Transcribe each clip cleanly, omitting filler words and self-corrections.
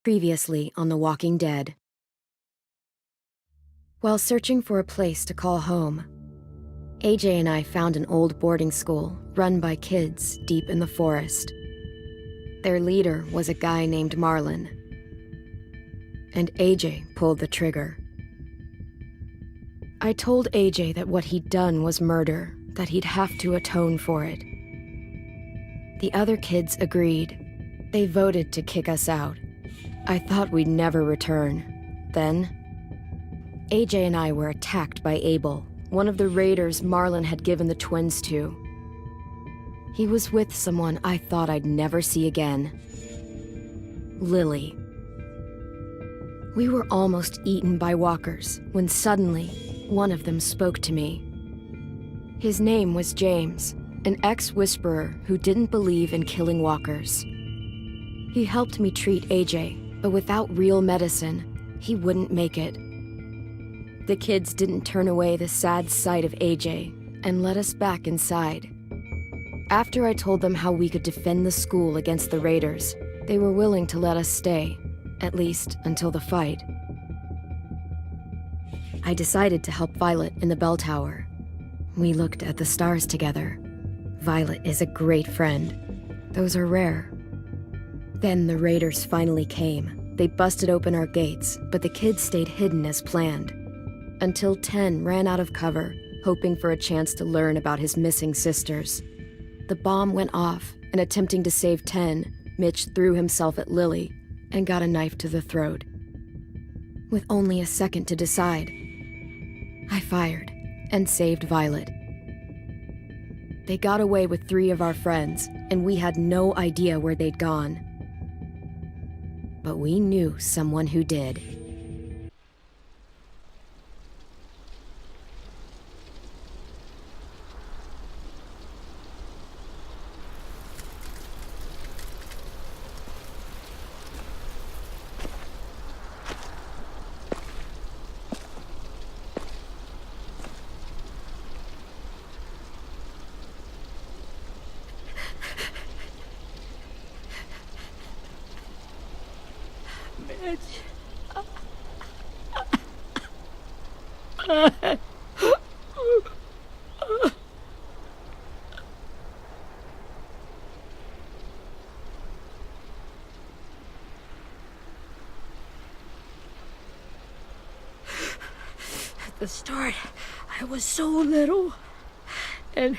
Previously on The Walking Dead. While searching for a place to call home, AJ and I found an old boarding school run by kids deep in the forest. Their leader was a guy named Marlon, and AJ pulled the trigger. I told AJ that what he'd done was murder, that he'd have to atone for it. The other kids agreed. They voted to kick us out. I thought we'd never return. Then, AJ and I were attacked by Abel, one of the raiders Marlon had given the twins to. He was with someone I thought I'd never see again. Lily. We were almost eaten by walkers when suddenly one of them spoke to me. His name was James, an ex-whisperer who didn't believe in killing walkers. He helped me treat AJ, but without real medicine, he wouldn't make it. The kids didn't turn away the sad sight of AJ and let us back inside. After I told them how we could defend the school against the raiders, they were willing to let us stay, at least until the fight. I decided to help Violet in the bell tower. We looked at the stars together. Violet is a great friend. Those are rare. Then the raiders finally came. They busted open our gates, but the kids stayed hidden as planned. Until 10 ran out of cover, hoping for a chance to learn about his missing sisters. The bomb went off, and attempting to save 10, Mitch threw himself at Lily and got a knife to the throat. With only a second to decide, I fired and saved Violet. They got away with 3 of our friends, and we had no idea where they'd gone. But we knew someone who did. At the start, I was so little, and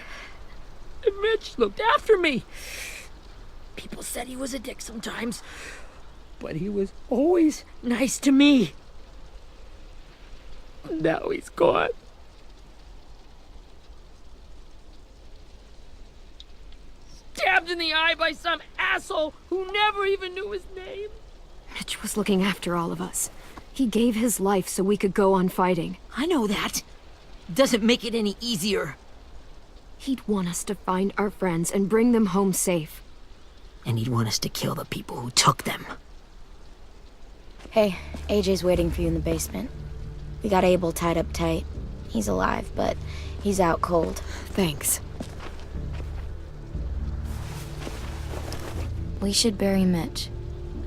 Mitch looked after me. People said he was a dick sometimes, but he was always nice to me. Now he's gone. Stabbed in the eye by some asshole who never even knew his name. Mitch was looking after all of us. He gave his life so we could go on fighting. I know that. Doesn't make it any easier. He'd want us to find our friends and bring them home safe. And he'd want us to kill the people who took them. Hey, AJ's waiting for you in the basement. We got Abel tied up tight. He's alive, but he's out cold. Thanks. We should bury Mitch.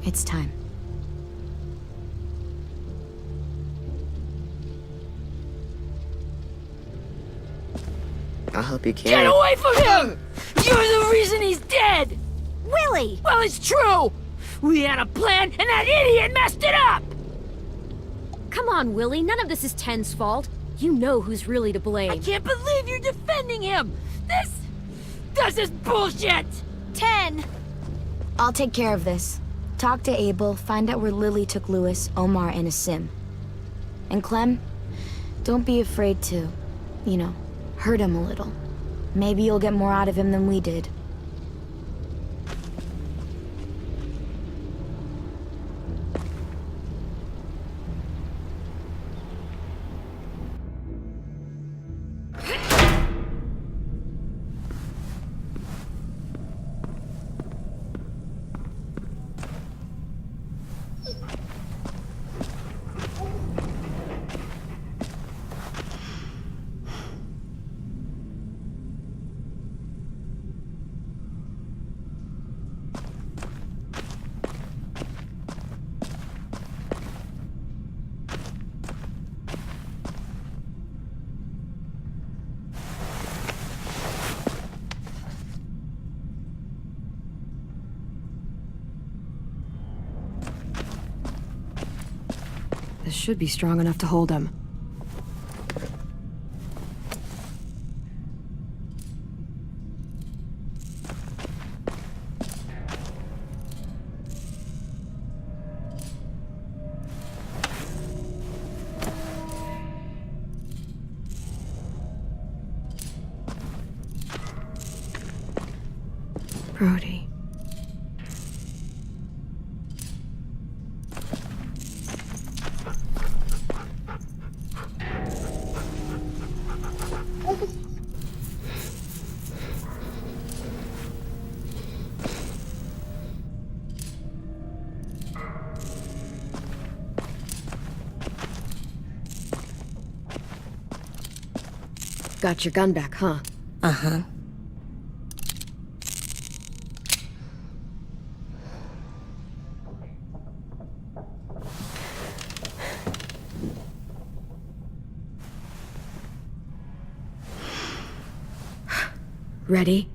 It's time. I'll help you carry. Get away from him! You're the reason he's dead! Willie! Well, it's true! We had a plan, and that idiot messed it up! Come on, Willie. None of this is Ten's fault. You know who's really to blame. I can't believe you're defending him! This is bullshit! 10! I'll take care of this. Talk to Abel, find out where Lily took Lewis, Omar, and Asim. And Clem, don't be afraid to, hurt him a little. Maybe you'll get more out of him than we did. This should be strong enough to hold him. Brody. Got your gun back, huh? Uh-huh. Ready?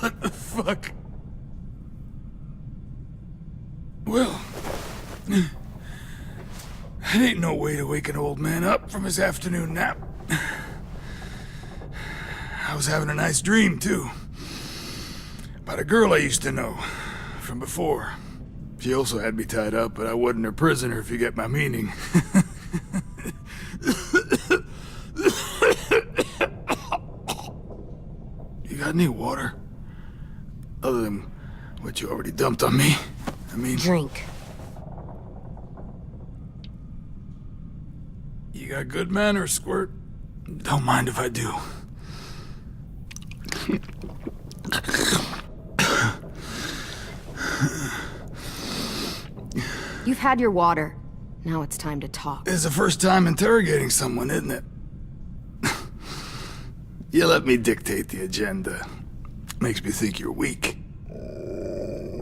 What the fuck? Well, that ain't no way to wake an old man up from his afternoon nap. I was having a nice dream, too. About a girl I used to know from before. She also had me tied up, but I wasn't her prisoner, if you get my meaning. You got any water? Other than what you already dumped on me? I mean... Drink. You got good manners, Squirt. Don't mind if I do. You've had your water. Now it's time to talk. It's the first time interrogating someone, isn't it? You let me dictate the agenda. Makes me think you're weak.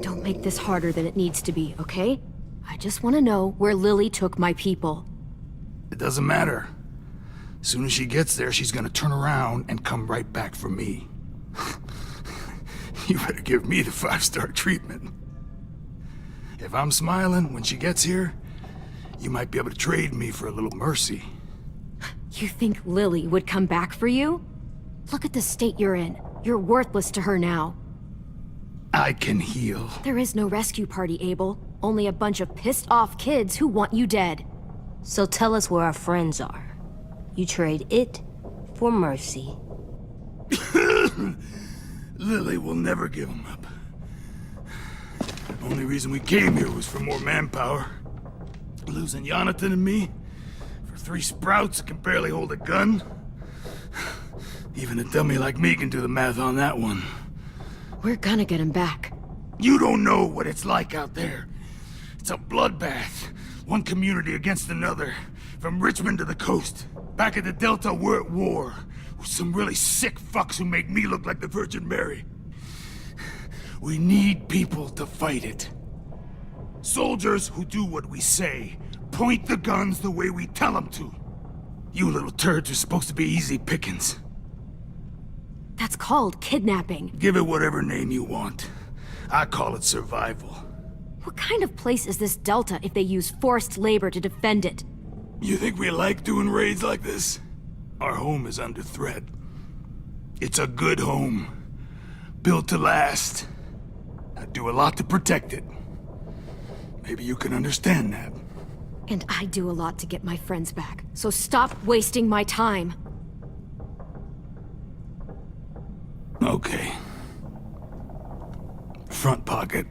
Don't make this harder than it needs to be, okay? I just want to know where Lily took my people. It doesn't matter. As soon as she gets there, she's gonna turn around and come right back for me. You better give me the 5-star treatment. If I'm smiling when she gets here, you might be able to trade me for a little mercy. You think Lily would come back for you? Look at the state you're in. You're worthless to her now. I can heal. There is no rescue party, Abel. Only a bunch of pissed-off kids who want you dead. So tell us where our friends are. You trade it for mercy. Lily will never give them up. Only reason we came here was for more manpower. Losing Jonathan and me for 3 sprouts that can barely hold a gun. Even a dummy like me can do the math on that one. We're gonna get him back. You don't know what it's like out there. It's a bloodbath. One community against another. From Richmond to the coast. Back at the Delta, we're at war. With some really sick fucks who make me look like the Virgin Mary. We need people to fight it. Soldiers who do what we say. Point the guns the way we tell them to. You little turds are supposed to be easy pickings. That's called kidnapping. Give it whatever name you want. I call it survival. What kind of place is this Delta if they use forced labor to defend it? You think we like doing raids like this? Our home is under threat. It's a good home. Built to last. I do a lot to protect it. Maybe you can understand that. And I do a lot to get my friends back. So stop wasting my time. Okay. Front pocket.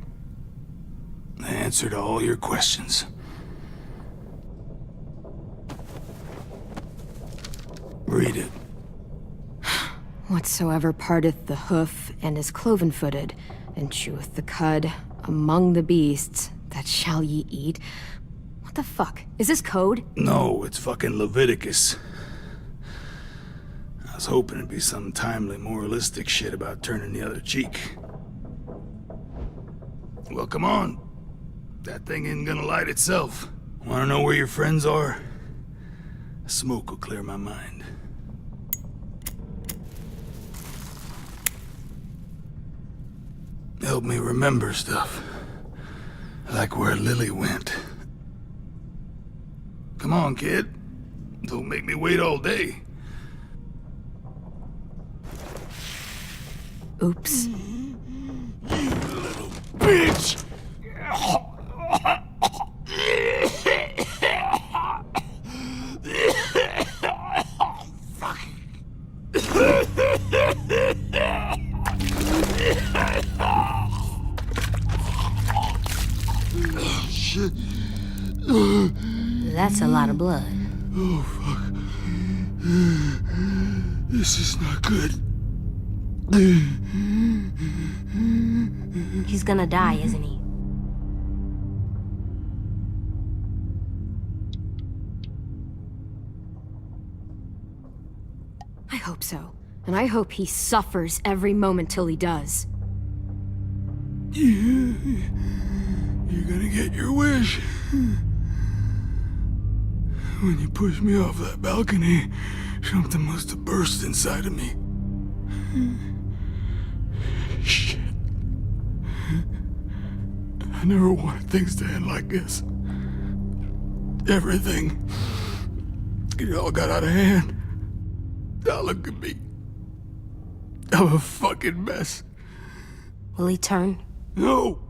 The answer to all your questions. Read it. Whatsoever parteth the hoof and is cloven-footed, and cheweth the cud among the beasts, that shall ye eat. What the fuck? Is this code? No, it's fucking Leviticus. I was hoping it'd be some timely, moralistic shit about turning the other cheek. Well, come on. That thing ain't gonna light itself. Wanna know where your friends are? Smoke will clear my mind. Help me remember stuff. Like where Lily went. Come on, kid. Don't make me wait all day. Oops. You little bitch! Fuck. Shit. That's a lot of blood. Oh, fuck. This is not good. He's gonna die, isn't he? I hope so. And I hope he suffers every moment till he does. You're gonna get your wish. When you pushed me off that balcony, something must have burst inside of me. Shit. I never wanted things to end like this. Everything. It all got out of hand. Now look at me. I'm a fucking mess. Will he turn? No!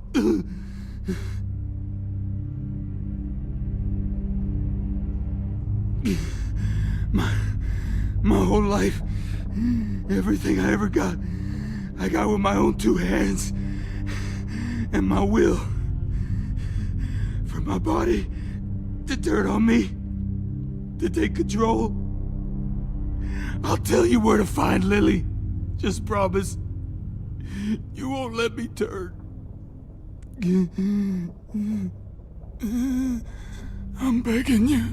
My whole life, everything I ever got, I got with my own two hands and my will. For my body to turn on me, to take control. I'll tell you where to find Lily. Just promise you won't let me turn. I'm begging you.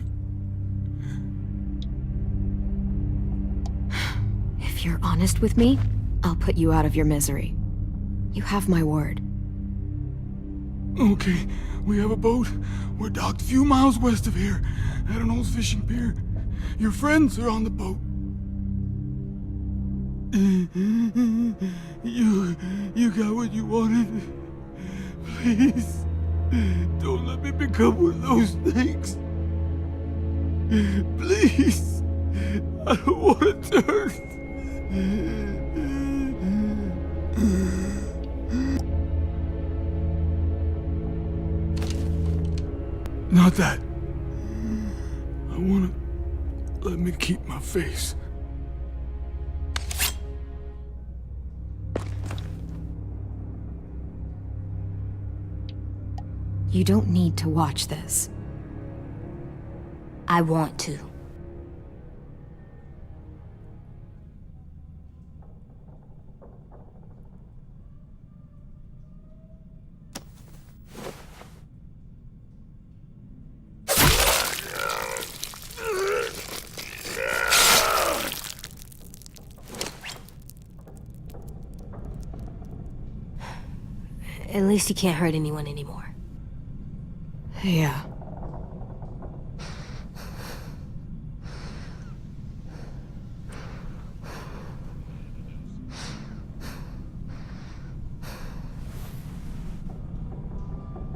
If you're honest with me, I'll put you out of your misery. You have my word. Okay, we have a boat. We're docked a few miles west of here, at an old fishing pier. Your friends are on the boat. You got what you wanted. Please, don't let me become one of those things. Please, I don't want to turn. Not that. I want to let me keep my face. You don't need to watch this. I want to. At least he can't hurt anyone anymore. Yeah.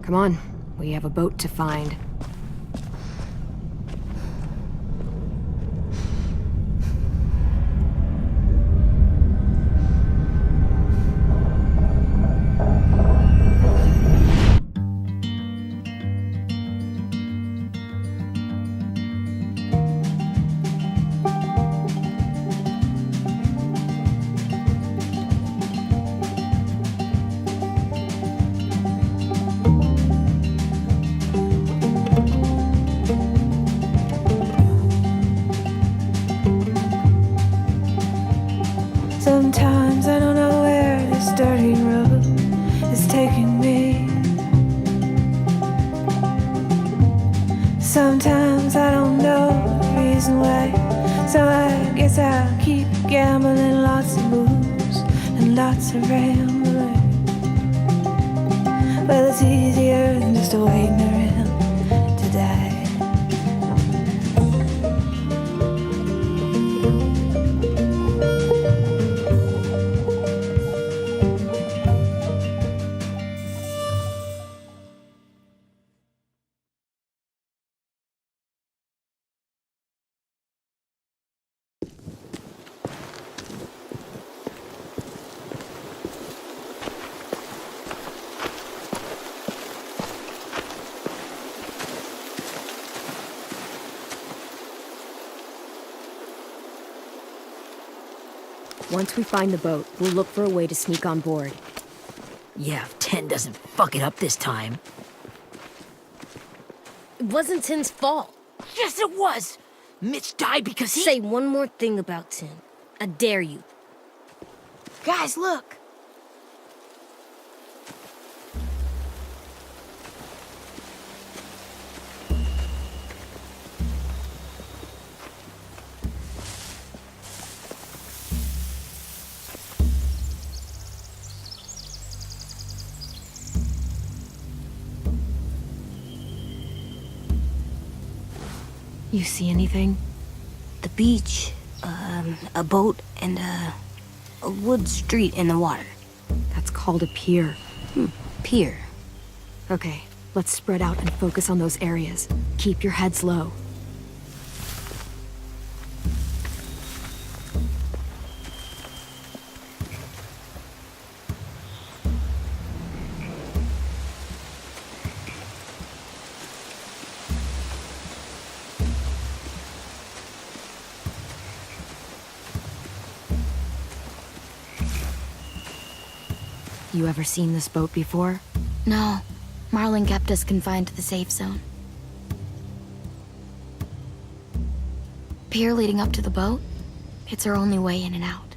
Come on, we have a boat to find. Sometimes I don't know where this dirty road is taking me. Sometimes I don't know the reason why, so I guess I'll keep gambling. Lots of moves and lots of rambling. Well, it's easier than just waiting around to die. Once we find the boat, we'll look for a way to sneak on board. Yeah, if 10 doesn't fuck it up this time. It wasn't Tin's fault. Yes, it was! Mitch died because he— Say one more thing about Tin. I dare you. Guys, look! You see anything? The beach, a boat, and a wood street in the water. That's called a pier. Pier. Okay, let's spread out and focus on those areas. Keep your heads low. You ever seen this boat before? No, Marlin kept us confined to the safe zone. Pier leading up to the boat? It's our only way in and out.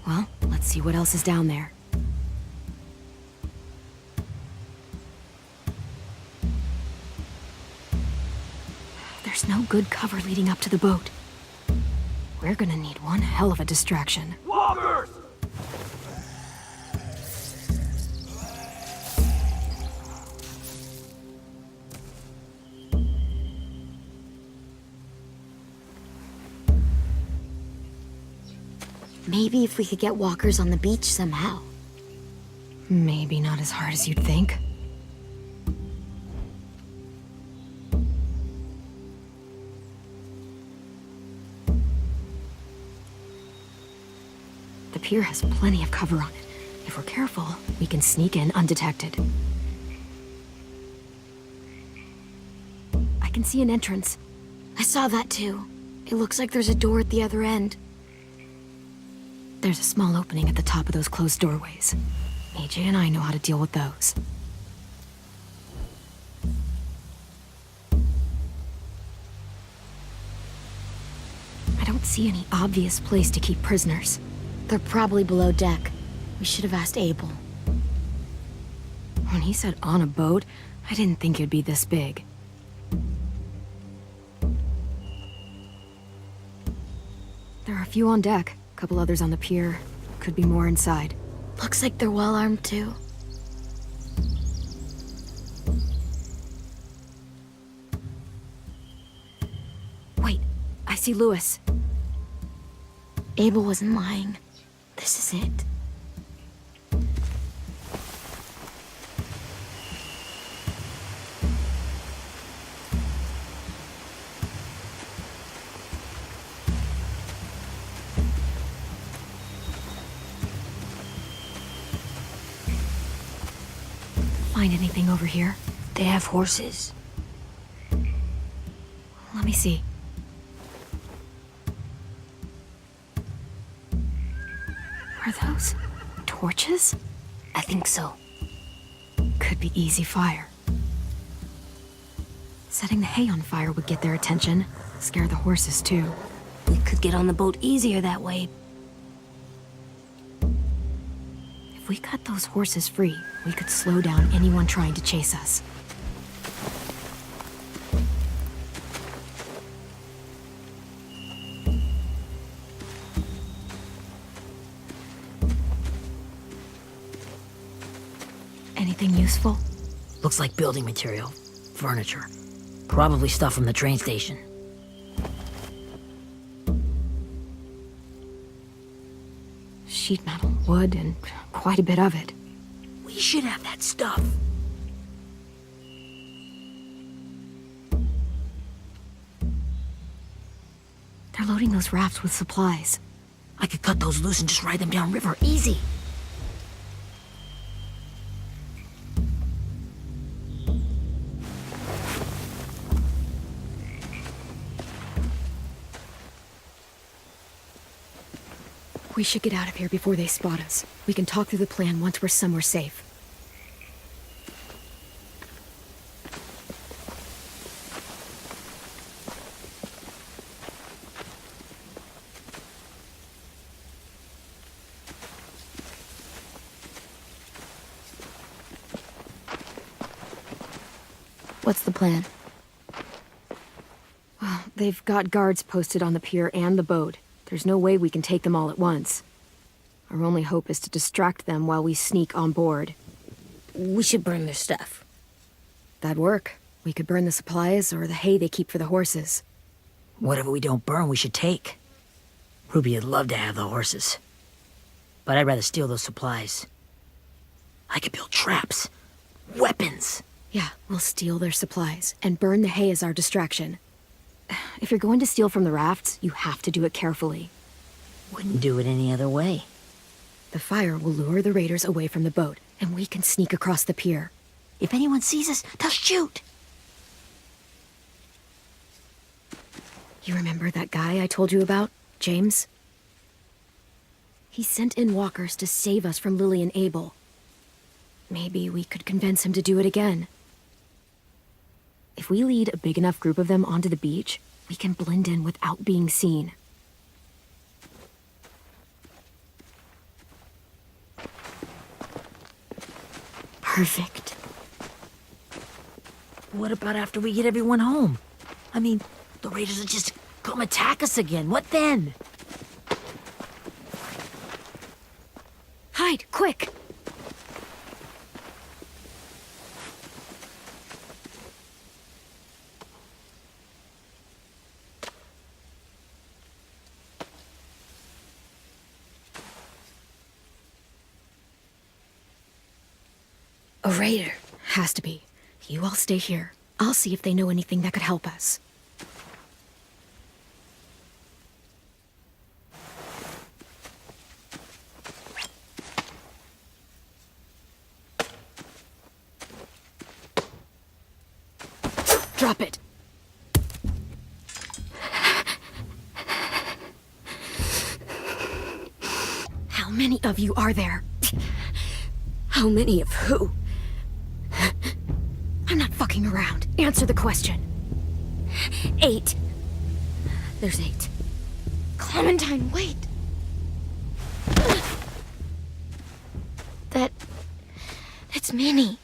Well, let's see what else is down there. There's no good cover leading up to the boat. We're gonna need one hell of a distraction. Walkers! Maybe if we could get walkers on the beach somehow. Maybe not as hard as you'd think. The pier has plenty of cover on it. If we're careful, we can sneak in undetected. I can see an entrance. I saw that too. It looks like there's a door at the other end. There's a small opening at the top of those closed doorways. AJ and I know how to deal with those. I don't see any obvious place to keep prisoners. They're probably below deck. We should have asked Abel. When he said on a boat, I didn't think it'd be this big. There are a few on deck, a couple others on the pier. Could be more inside. Looks like they're well armed too. Wait, I see Lewis. Abel wasn't lying. This is it. Find anything over here? They have horses. Let me see. Are those torches? I think so. Could be easy fire. Setting the hay on fire would get their attention. Scare the horses too. We could get on the boat easier that way. If we cut those horses free, we could slow down anyone trying to chase us. Anything useful? Looks like building material. Furniture. Probably stuff from the train station. Sheet metal, wood, and quite a bit of it. We should have that stuff. They're loading those rafts with supplies. I could cut those loose and just ride them downriver. Easy. We should get out of here before they spot us. We can talk through the plan once we're somewhere safe. What's the plan? Well, they've got guards posted on the pier and the boat. There's no way we can take them all at once. Our only hope is to distract them while we sneak on board. We should burn their stuff. That'd work. We could burn the supplies or the hay they keep for the horses. Whatever we don't burn, we should take. Ruby would love to have the horses. But I'd rather steal those supplies. I could build traps. Weapons. Yeah, we'll steal their supplies and burn the hay as our distraction. If you're going to steal from the rafts, you have to do it carefully. Wouldn't do it any other way. The fire will lure the raiders away from the boat, and we can sneak across the pier. If anyone sees us, they'll shoot. You remember that guy I told you about, James? He sent in walkers to save us from Lily and Abel. Maybe we could convince him to do it again. If we lead a big enough group of them onto the beach, we can blend in without being seen. Perfect. What about after we get everyone home? I mean, the raiders will just come attack us again. What then? Hide, quick! A raider. Has to be. You all stay here. I'll see if they know anything that could help us. Drop it. How many of you are there? How many of who? I'm not fucking around. Answer the question. 8. There's 8. Clementine, wait. That's Minnie.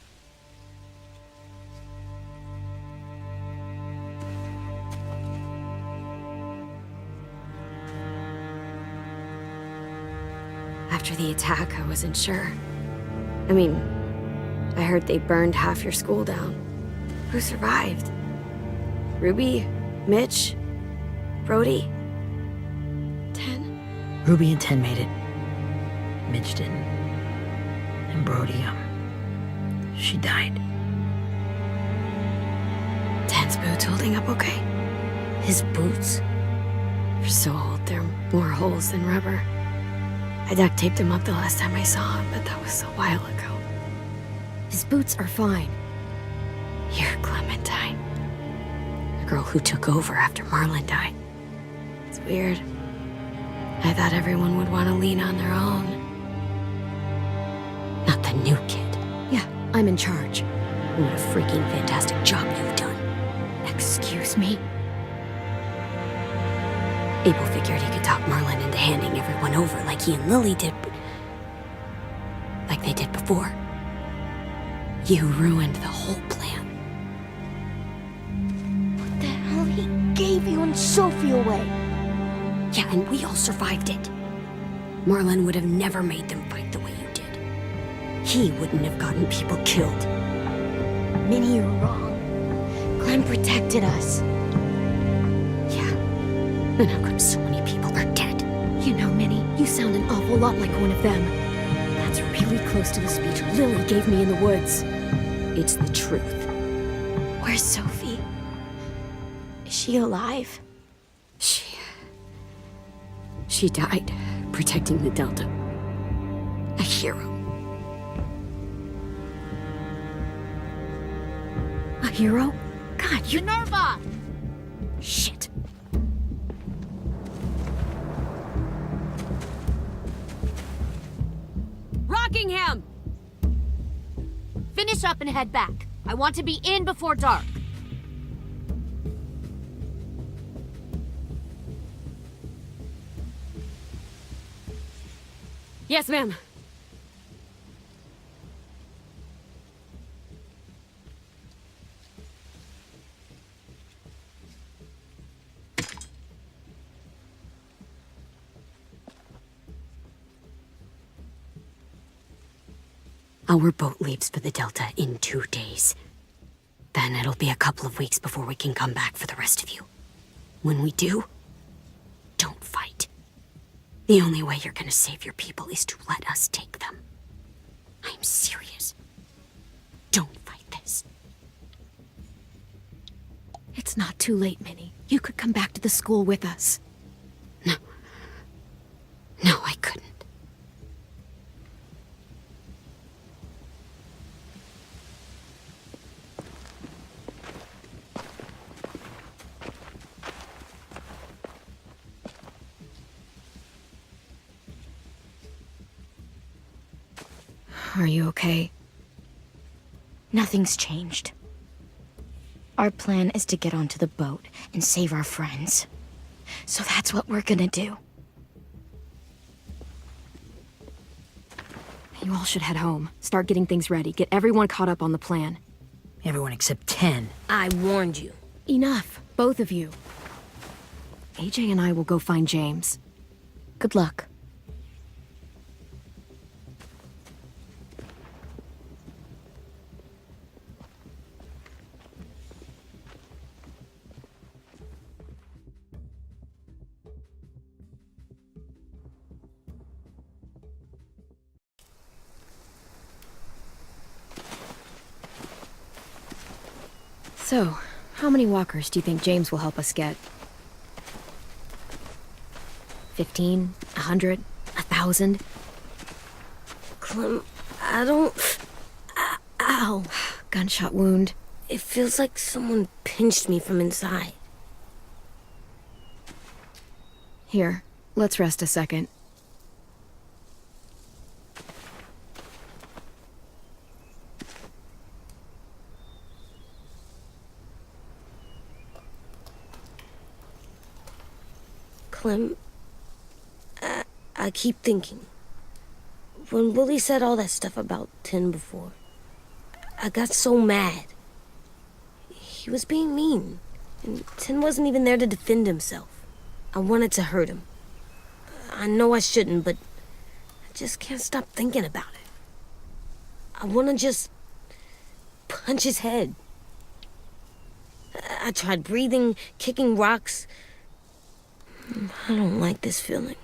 After the attack, I wasn't sure. I mean, I heard they burned half your school down. Who survived? Ruby? Mitch? Brody? 10? Ruby and 10 made it. Mitch didn't. And Brody, she died. 10's boots holding up okay? His boots? They're so old, they're more holes than rubber. I duct taped him up the last time I saw him, but that was a while ago. His boots are fine. You're Clementine. The girl who took over after Marlon died. It's weird. I thought everyone would want to lean on their own. Not the new kid. Yeah, I'm in charge. What a freaking fantastic job you've done. Excuse me? Abel figured he could talk Marlon into handing everyone over like he and Lily did, but like they did before. You ruined the whole plan. What the hell? He gave you and Sophie away. Yeah, and we all survived it. Marlon would have never made them fight the way you did. he wouldn't have gotten people killed. Minnie, you're wrong. Clem protected us. Yeah. And how come so many people are dead? You know, Minnie, you sound an awful lot like one of them. That's really close to the speech Lily gave me in the woods. It's the truth. Where's Sophie? Is she alive? She died protecting the Delta. A hero. A hero? God, you... Minerva! Shit. Rockingham! Finish up and head back. I want to be in before dark. Yes, ma'am. Our boat leaves for the Delta in 2 days. Then it'll be a couple of weeks before we can come back for the rest of you. When we do, don't fight. The only way you're gonna save your people is to let us take them. I'm serious. Don't fight this. It's not too late, Minnie. You could come back to the school with us. No, I couldn't. Are you okay? Nothing's changed. Our plan is to get onto the boat and save our friends. So that's what we're gonna do. You all should head home. Start getting things ready. Get everyone caught up on the plan. Everyone except 10. I warned you. Enough, both of you. AJ and I will go find James. Good luck. So, how many walkers do you think James will help us get? 15? 100? 1,000? Clem, I don't... Ow. Gunshot wound. It feels like someone pinched me from inside. Here, let's rest a second. Clem, I keep thinking. When Willie said all that stuff about 10 before, I got so mad. He was being mean, and 10 wasn't even there to defend himself. I wanted to hurt him. I know I shouldn't, but I just can't stop thinking about it. I want to just punch his head. I tried breathing, kicking rocks. I don't like this feeling.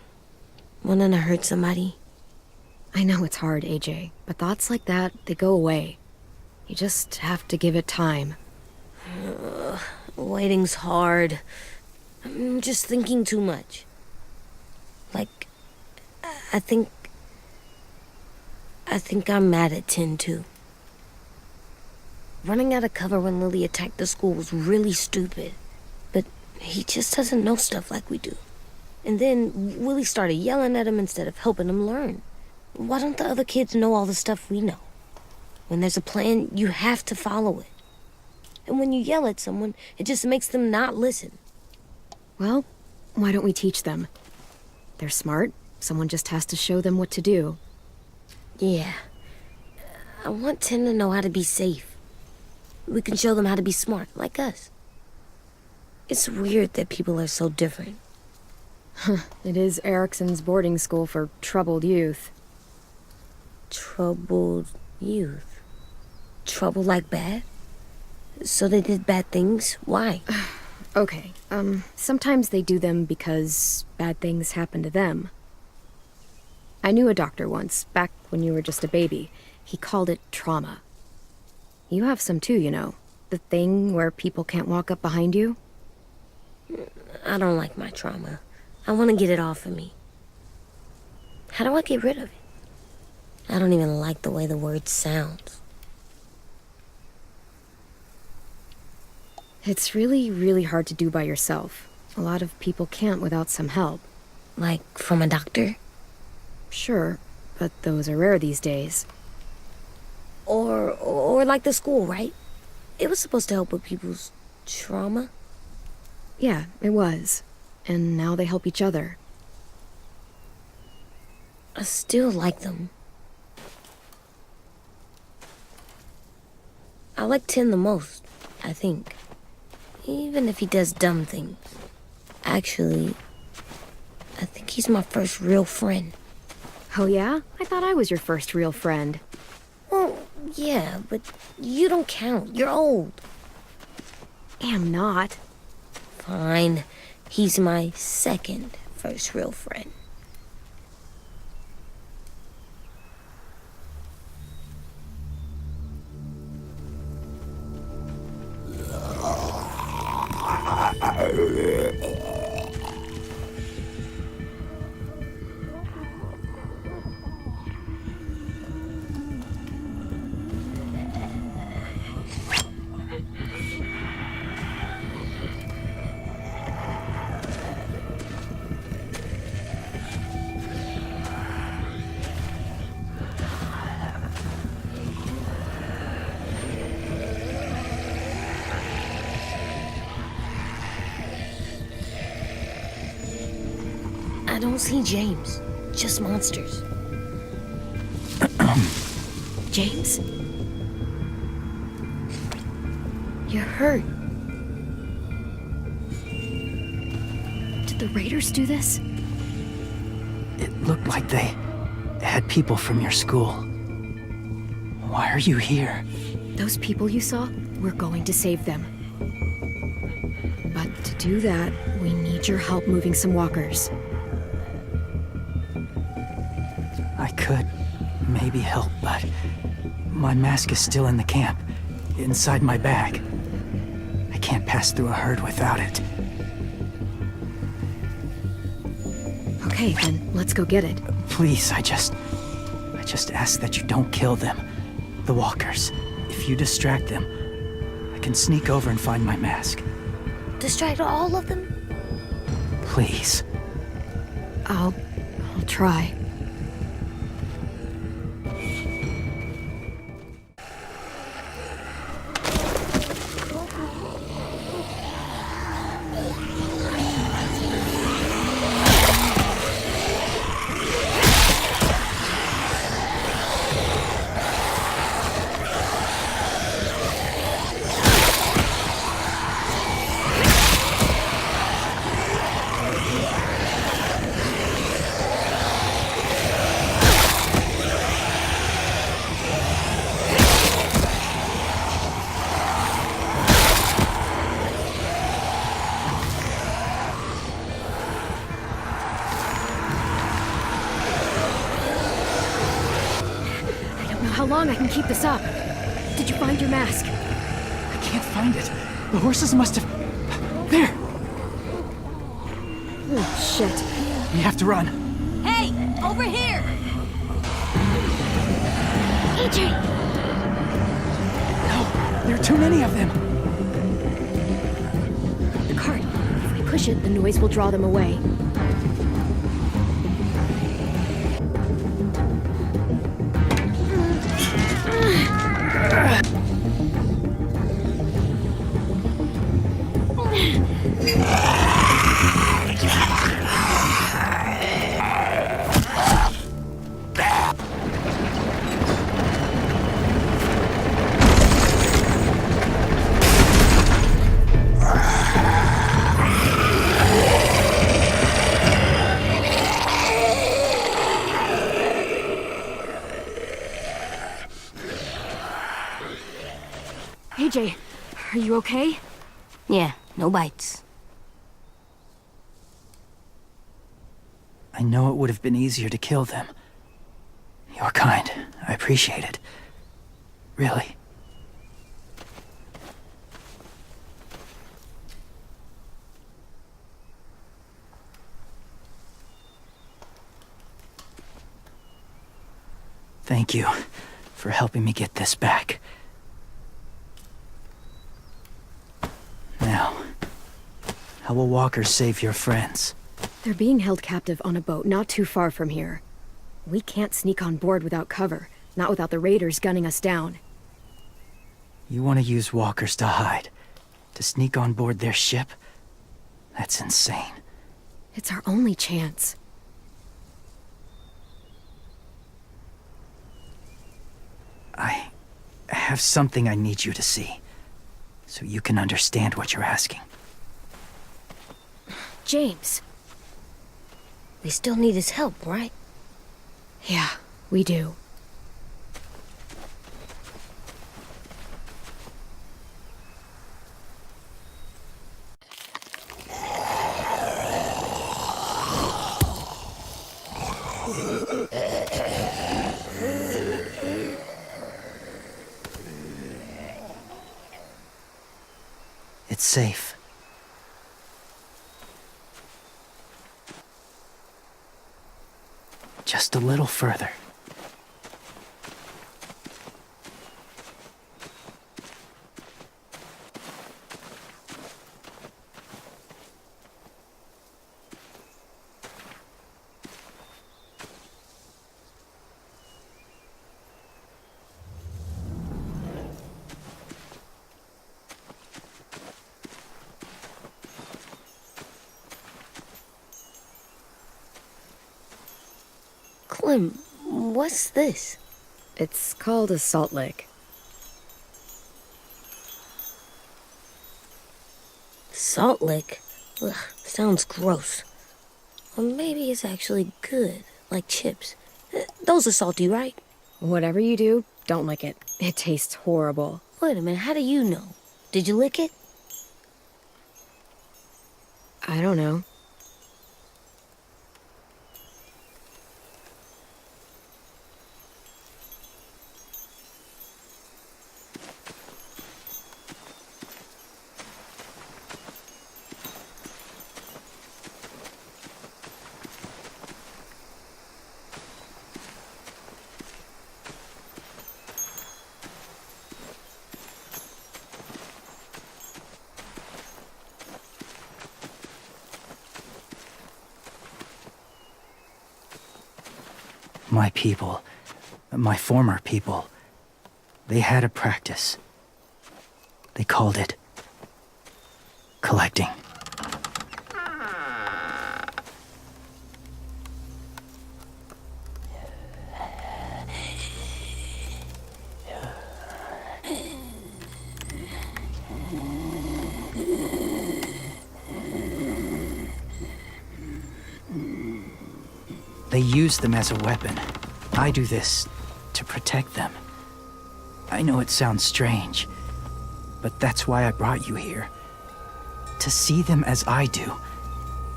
Wanting to hurt somebody. I know it's hard, AJ, but thoughts like that, they go away. You just have to give it time. Waiting's hard. I'm just thinking too much. Like, I think I'm mad at 10 too. Running out of cover when Lily attacked the school was really stupid. But he just doesn't know stuff like we do. And then Willie started yelling at him instead of helping him learn. Why don't the other kids know all the stuff we know? When there's a plan, you have to follow it. And when you yell at someone, it just makes them not listen. Well, why don't we teach them? They're smart. Someone just has to show them what to do. Yeah. I want 10 to know how to be safe. We can show them how to be smart, like us. It's weird that people are so different. It is Erickson's boarding school for troubled youth. troubled youth. Trouble like bad? So they did bad things? Why? Okay, sometimes they do them because bad things happen to them. I knew a doctor once, back when you were just a baby. He called it trauma. You have some too, you know. The thing where people can't walk up behind you. I don't like my trauma. I want to get it off of me. How do I get rid of it? I don't even like the way the word sounds. It's really, really hard to do by yourself. A lot of people can't without some help. Like from a doctor? Sure, but those are rare these days. Or like the school, right? It was supposed to help with people's trauma. Yeah, it was. And now they help each other. I still like them. I like Tim the most, I think. Even if he does dumb things. Actually, I think he's my first real friend. Oh yeah? I thought I was your first real friend. Well, yeah, but you don't count. You're old. Am not. Fine. He's my second first real friend. I don't see James, just monsters. James? You're hurt. Did the raiders do this? It looked like they had people from your school. Why are you here? Those people you saw, we're going to save them. But to do that, we need your help moving some walkers. I could maybe help, but my mask is still in the camp, inside my bag. I can't pass through a herd without it. Okay, then let's go get it. Please, I just ask that you don't kill them. The walkers. If you distract them, I can sneak over and find my mask. Distract all of them? Please. I'll try. How long I can keep this up? Did you find your mask? I can't find it. The horses must have... There! Oh, shit. We have to run. Hey, over here! AJ! No, there are too many of them. The cart. If we push it, the noise will draw them away. CJ, are you okay? Yeah, no bites. I know it would have been easier to kill them. You're kind. I appreciate it. Really. Thank you for helping me get this back. Now, how will walkers save your friends? They're being held captive on a boat not too far from here. We can't sneak on board without cover, not without the raiders gunning us down. You want to use walkers to hide? To sneak on board their ship? That's insane. It's our only chance. I have something I need you to see, so you can understand what you're asking. James. We still need his help, right? Yeah, we do. It's safe. Just a little further. Clem, what's this? It's called a salt lick. Salt lick? Ugh, sounds gross. Or maybe it's actually good, like chips. Those are salty, right? Whatever you do, don't lick it. It tastes horrible. Wait a minute, how do you know? Did you lick it? I don't know. My people, my former people, they had a practice. They called it collecting. They use them as a weapon. I do this to protect them. I know it sounds strange, but that's why I brought you here. To see them as I do.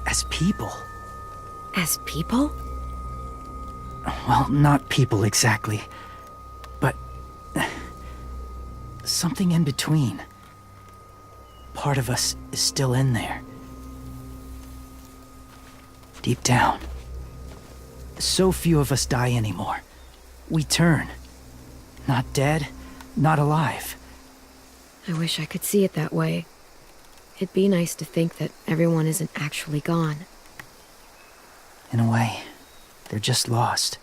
As people. As people? Well, not people exactly, but something in between. Part of us is still in there. Deep down. So few of us die anymore. We turn. Not dead, not alive. I wish I could see it that way. It'd be nice to think that everyone isn't actually gone. In a way, they're just lost.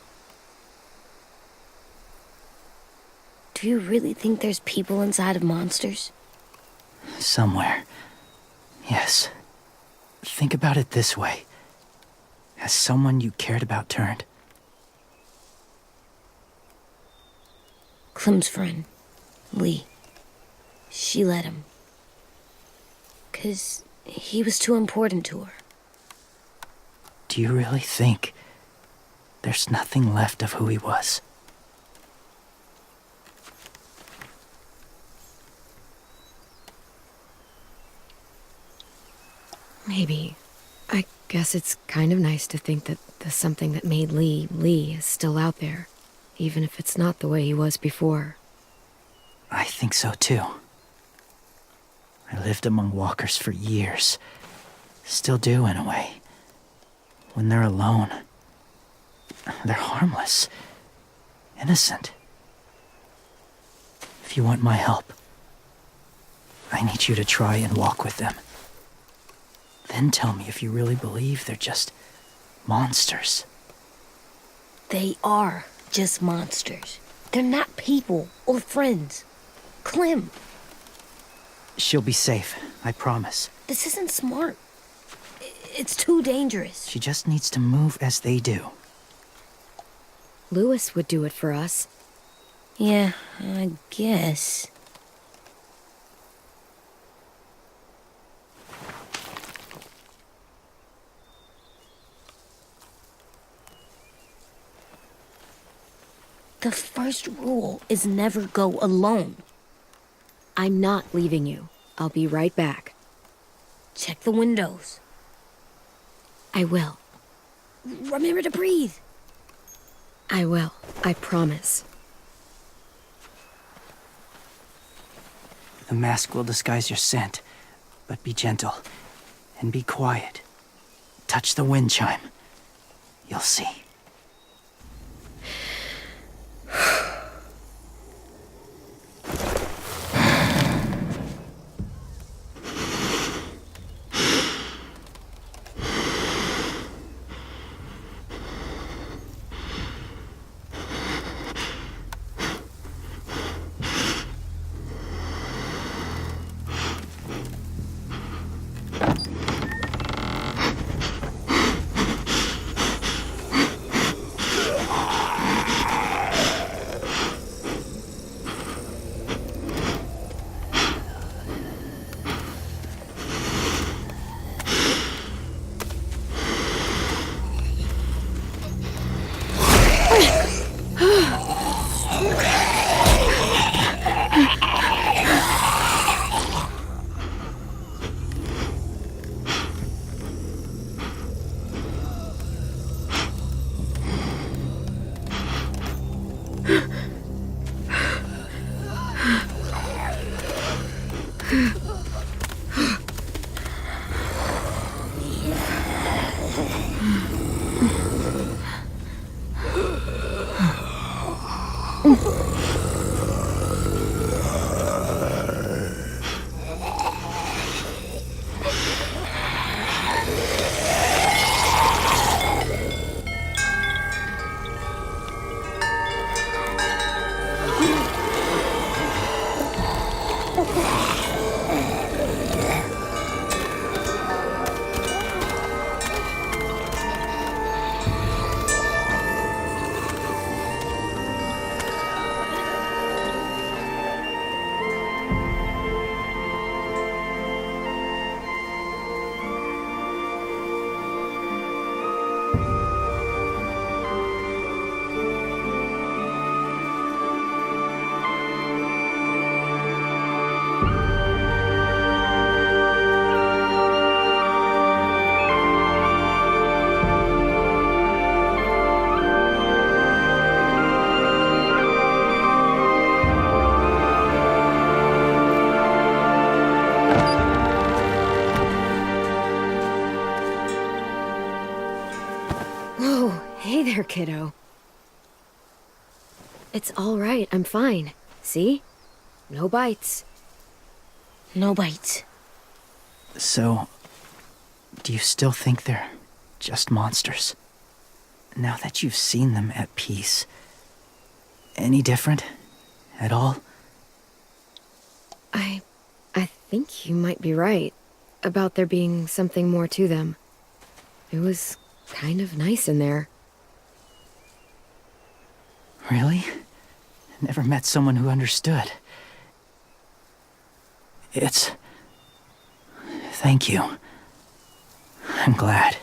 Do you really think there's people inside of monsters? Somewhere. Yes. Think about it this way. Has someone you cared about turned? Clem's friend, Lee. She let him. 'Cause he was too important to her. Do you really think there's nothing left of who he was? Maybe. I guess it's kind of nice to think that the something that made Lee Lee is still out there, even if it's not the way he was before. I think so too. I lived among walkers for years. Still do, in a way. When they're alone, they're harmless. Innocent. If you want my help, I need you to try and walk with them. Then tell me if you really believe they're just monsters. They are just monsters. They're not people or friends. Clem, She'll be safe, I promise. this isn't smart. It's too dangerous. She just needs to move as they do. Lewis would do it for us. Yeah, I guess. The first rule is never go alone. I'm not leaving you. I'll be right back. Check the windows. I will. Remember to breathe. I will. I promise. The mask will disguise your scent, but be gentle and be quiet. Touch the wind chime. You'll see. Hey there, kiddo. It's all right. I'm fine. See? No bites. No bites. So, do you still think they're just monsters? Now that you've seen them at peace, any different at all? I think you might be right about there being something more to them. It was kind of nice in there. Really? Never met someone who understood. Thank you. I'm glad.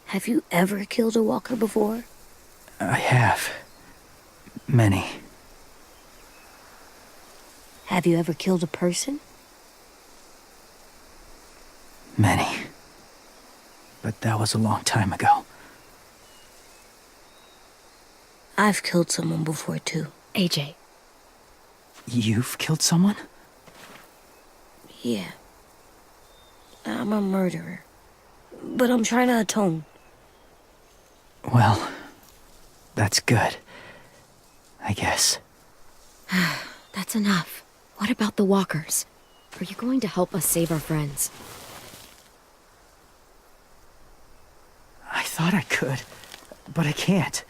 Have you ever killed a walker before? I have. Many. Have you ever killed a person? Many. But that was a long time ago. I've killed someone before, too. AJ, You've killed someone? Yeah. I'm a murderer. But I'm trying to atone. Well, that's good. I guess. that's enough. What about the walkers? Are you going to help us save our friends? I thought I could, but I can't.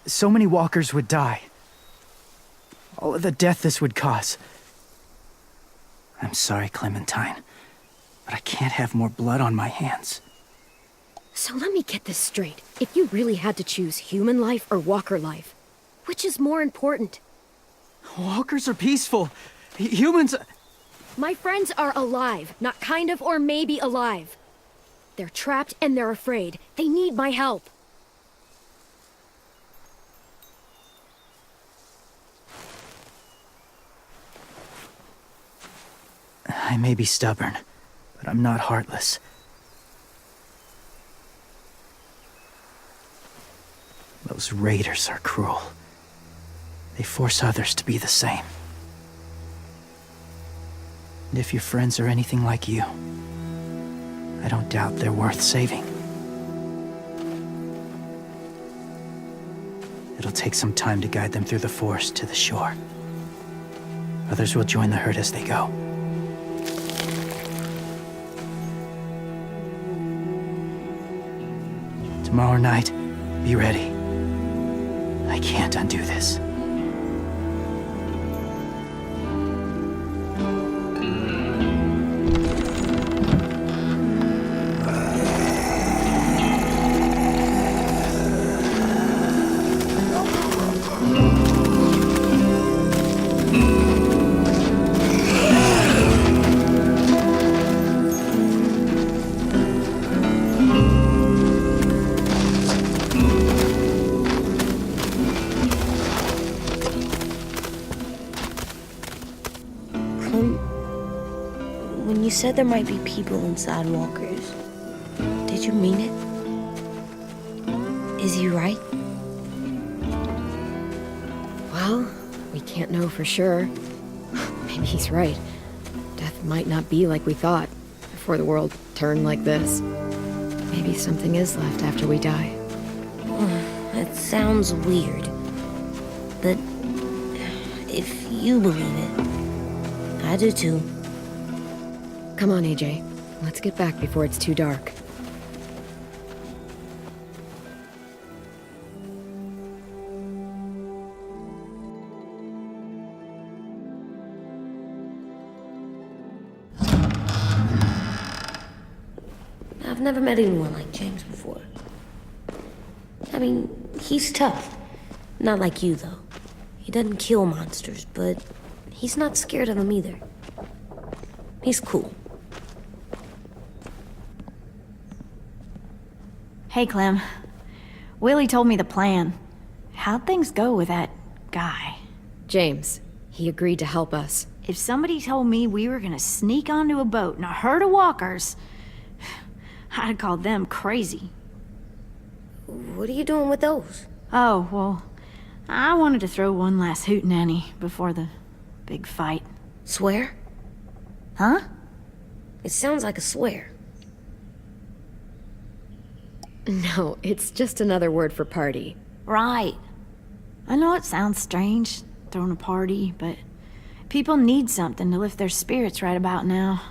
So many walkers would die. All of the death this would cause. I'm sorry, Clementine, but I can't have more blood on my hands. So let me get this straight. If you really had to choose human life or walker life, which is more important? Walkers are peaceful. Humans... My friends are alive, not kind of or maybe alive. They're trapped and they're afraid. They need my help. I may be stubborn, but I'm not heartless. Those raiders are cruel. They force others to be the same. And if your friends are anything like you, I don't doubt they're worth saving. It'll take some time to guide them through the forest to the shore. Others will join the herd as they go. Tomorrow night, be ready. I can't undo this. When you said there might be people inside walkers, did you mean it? Is he right? Well, we can't know for sure. Maybe he's right. Death might not be like we thought before the world turned like this. Maybe something is left after we die. That sounds weird. But if you believe it, I do too. Come on, AJ. Let's get back before it's too dark. I've never met anyone like James before. I mean, he's tough. Not like you, though. He doesn't kill monsters, but he's not scared of them either. He's cool. Hey, Clem. Willie told me the plan. How'd things go with that guy? James, he agreed to help us. If somebody told me we were gonna sneak onto a boat in a herd of walkers, I'd call them crazy. What are you doing with those? Oh, well, I wanted to throw one last hootenanny before the big fight. Swear? Huh? It sounds like a swear. No, it's just another word for party. Right. I know it sounds strange, throwing a party, but people need something to lift their spirits right about now.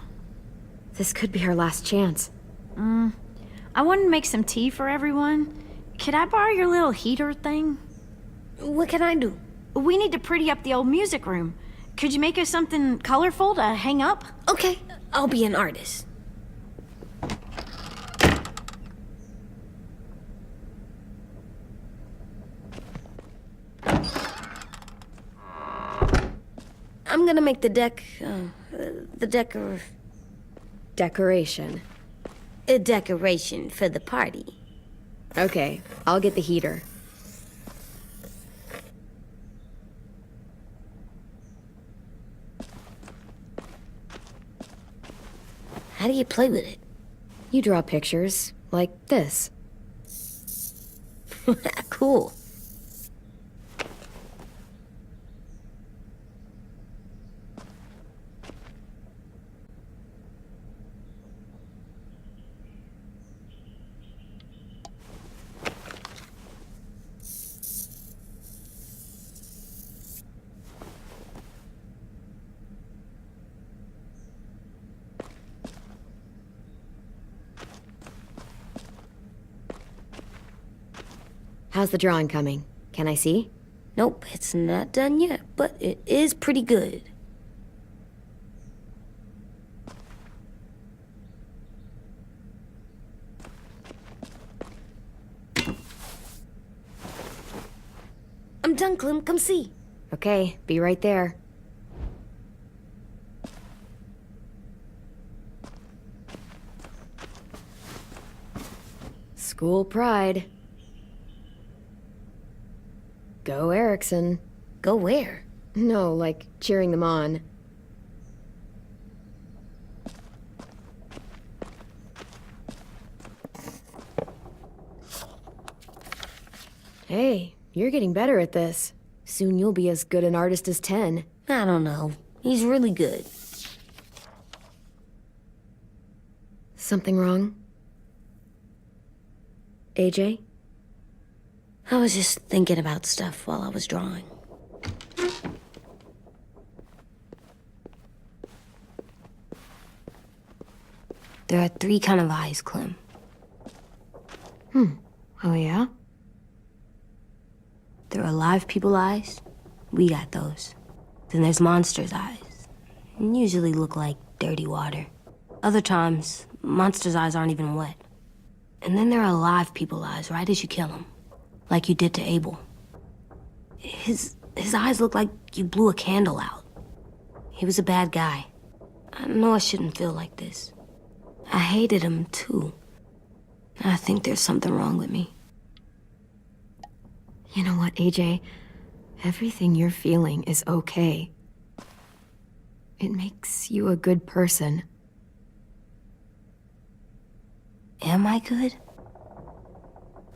This could be our last chance. I wanted to make some tea for everyone. Could I borrow your little heater thing? What can I do? We need to pretty up the old music room. Could you make us something colorful to hang up? Okay, I'll be an artist. I'm gonna make the Decoration. a decoration for the party. Okay, I'll get the heater. How do you play with it? You draw pictures, like this. Cool. How's the drawing coming? Can I see? Nope, it's not done yet, but it is pretty good. I'm done, Clem. Come see. Okay, be right there. School pride. Go Erickson. Go where? No, like cheering them on. Hey, you're getting better at this. Soon you'll be as good an artist as 10. I don't know. He's really good. Something wrong? AJ? I was just thinking about stuff while I was drawing. There are 3 kinds of eyes, Clem. Oh yeah? There are live people eyes. We got those. Then there's monsters' eyes. And usually look like dirty water. Other times, monsters' eyes aren't even wet. And then there are live people eyes right as you kill them. Like you did to Abel. His eyes look like you blew a candle out. He was a bad guy. I know I shouldn't feel like this. I hated him, too. I think there's something wrong with me. You know what, AJ? Everything you're feeling is okay. It makes you a good person. Am I good?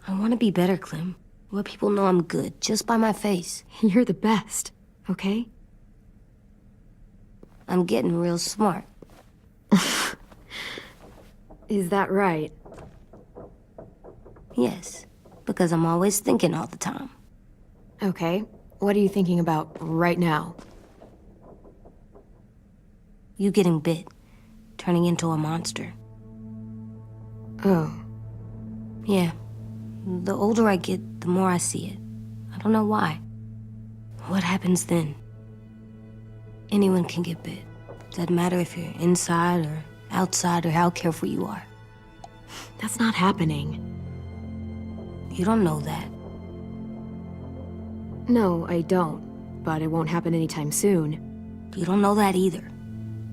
I want to be better, Clem. Let people know I'm good, just by my face. You're the best, okay? I'm getting real smart. Is that right? Yes, because I'm always thinking all the time. Okay, what are you thinking about right now? You getting bit, turning into a monster. Oh. Yeah. The older I get, the more I see it. I don't know why. What happens then? Anyone can get bit. Doesn't matter if you're inside or outside or how careful you are. That's not happening. You don't know that. No, I don't. But it won't happen anytime soon. You don't know that either.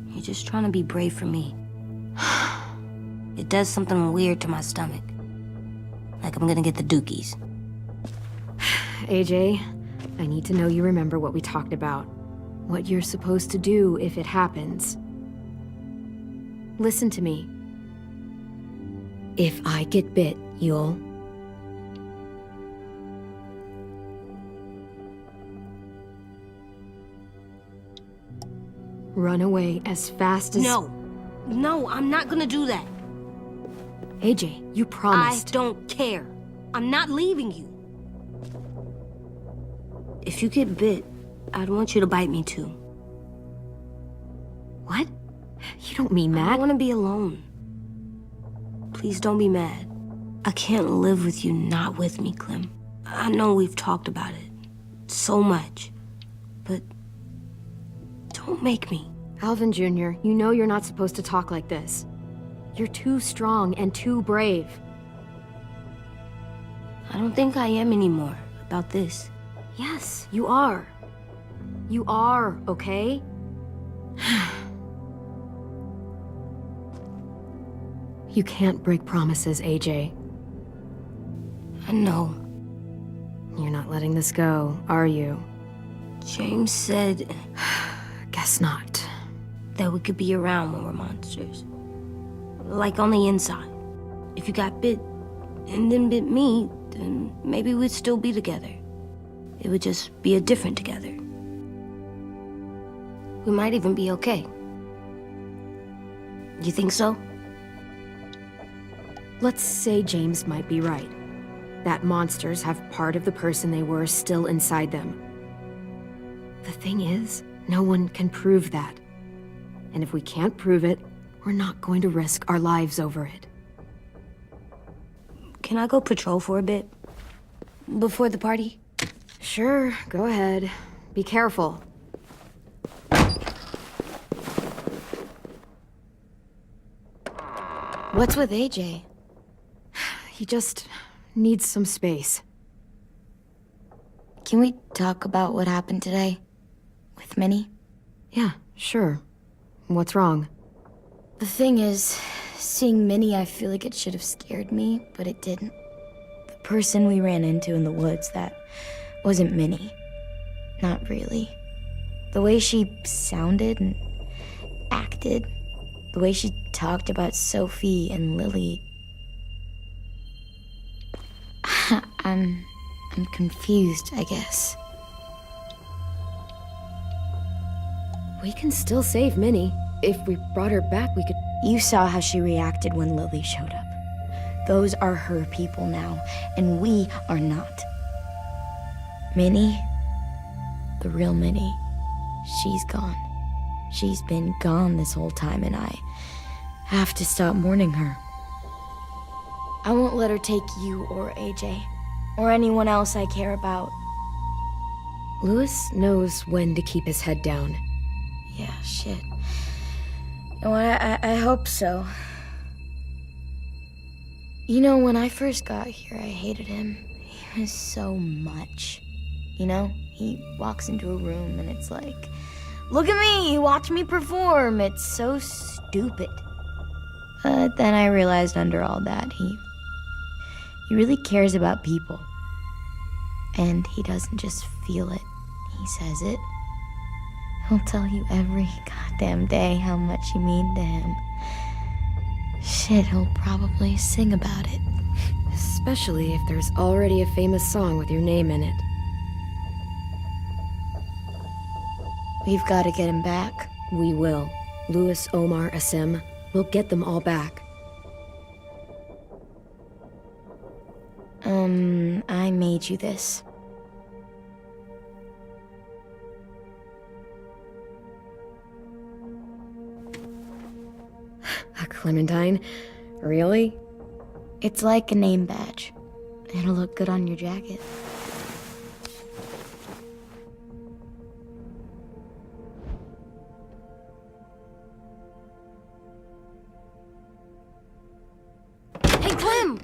You're just trying to be brave for me. It does something weird to my stomach. Like I'm gonna get the dookies. AJ, I need to know you remember what we talked about. What you're supposed to do if it happens. Listen to me. If I get bit, you'll... run away as fast as... No, I'm not gonna do that. AJ, you promised. I don't care. I'm not leaving you. If you get bit, I'd want you to bite me too. What? You don't mean I that. want to be alone. Please don't be mad. I can't live with you not with me, Clem. I know we've talked about it so much, but don't make me. Alvin Jr., you know you're not supposed to talk like this. You're too strong and too brave. I don't think I am anymore about this. Yes, you are. You are, okay? You can't break promises, AJ. I know. You're not letting this go, are you? James said Guess not. that we could be around when we're monsters. like on the inside. If you got bit and then bit me, then maybe we'd still be together. It would just be a different together. We might even be okay. You think so? Let's say James might be right. That monsters have part of the person they were still inside them. The thing is, no one can prove that. And if we can't prove it, we're not going to risk our lives over it. Can I go patrol for a bit? Before the party? Sure, go ahead. Be careful. What's with AJ? He just needs some space. Can we talk about what happened today? With Minnie? Yeah, sure. What's wrong? The thing is, seeing Minnie, I feel like it should have scared me, but it didn't. The person we ran into in the woods, that wasn't Minnie. Not really. The way she sounded and acted, the way she talked about Sophie and Lily. I'm confused, I guess. We can still save Minnie. If we brought her back, we could... You saw how she reacted when Lily showed up. Those are her people now, and we are not. Minnie, the real Minnie, she's gone. She's been gone this whole time, and I have to stop mourning her. I won't let her take you or AJ, or anyone else I care about. Louis knows when to keep his head down. Yeah, shit. No, I hope so. You know, when I first got here, I hated him. He was so much. You know, he walks into a room and it's like, look at me, watch me perform. It's so stupid. But then I realized under all that, he really cares about people. And he doesn't just feel it, he says it. He'll tell you every goddamn day how much you mean to him. Shit, he'll probably sing about it. Especially if there's already a famous song with your name in it. We've got to get him back. We will. Louis, Omar, Asim. We'll get them all back. I made you this. A Clementine? Really? It's like a name badge. It'll look good on your jacket. Hey, Clem!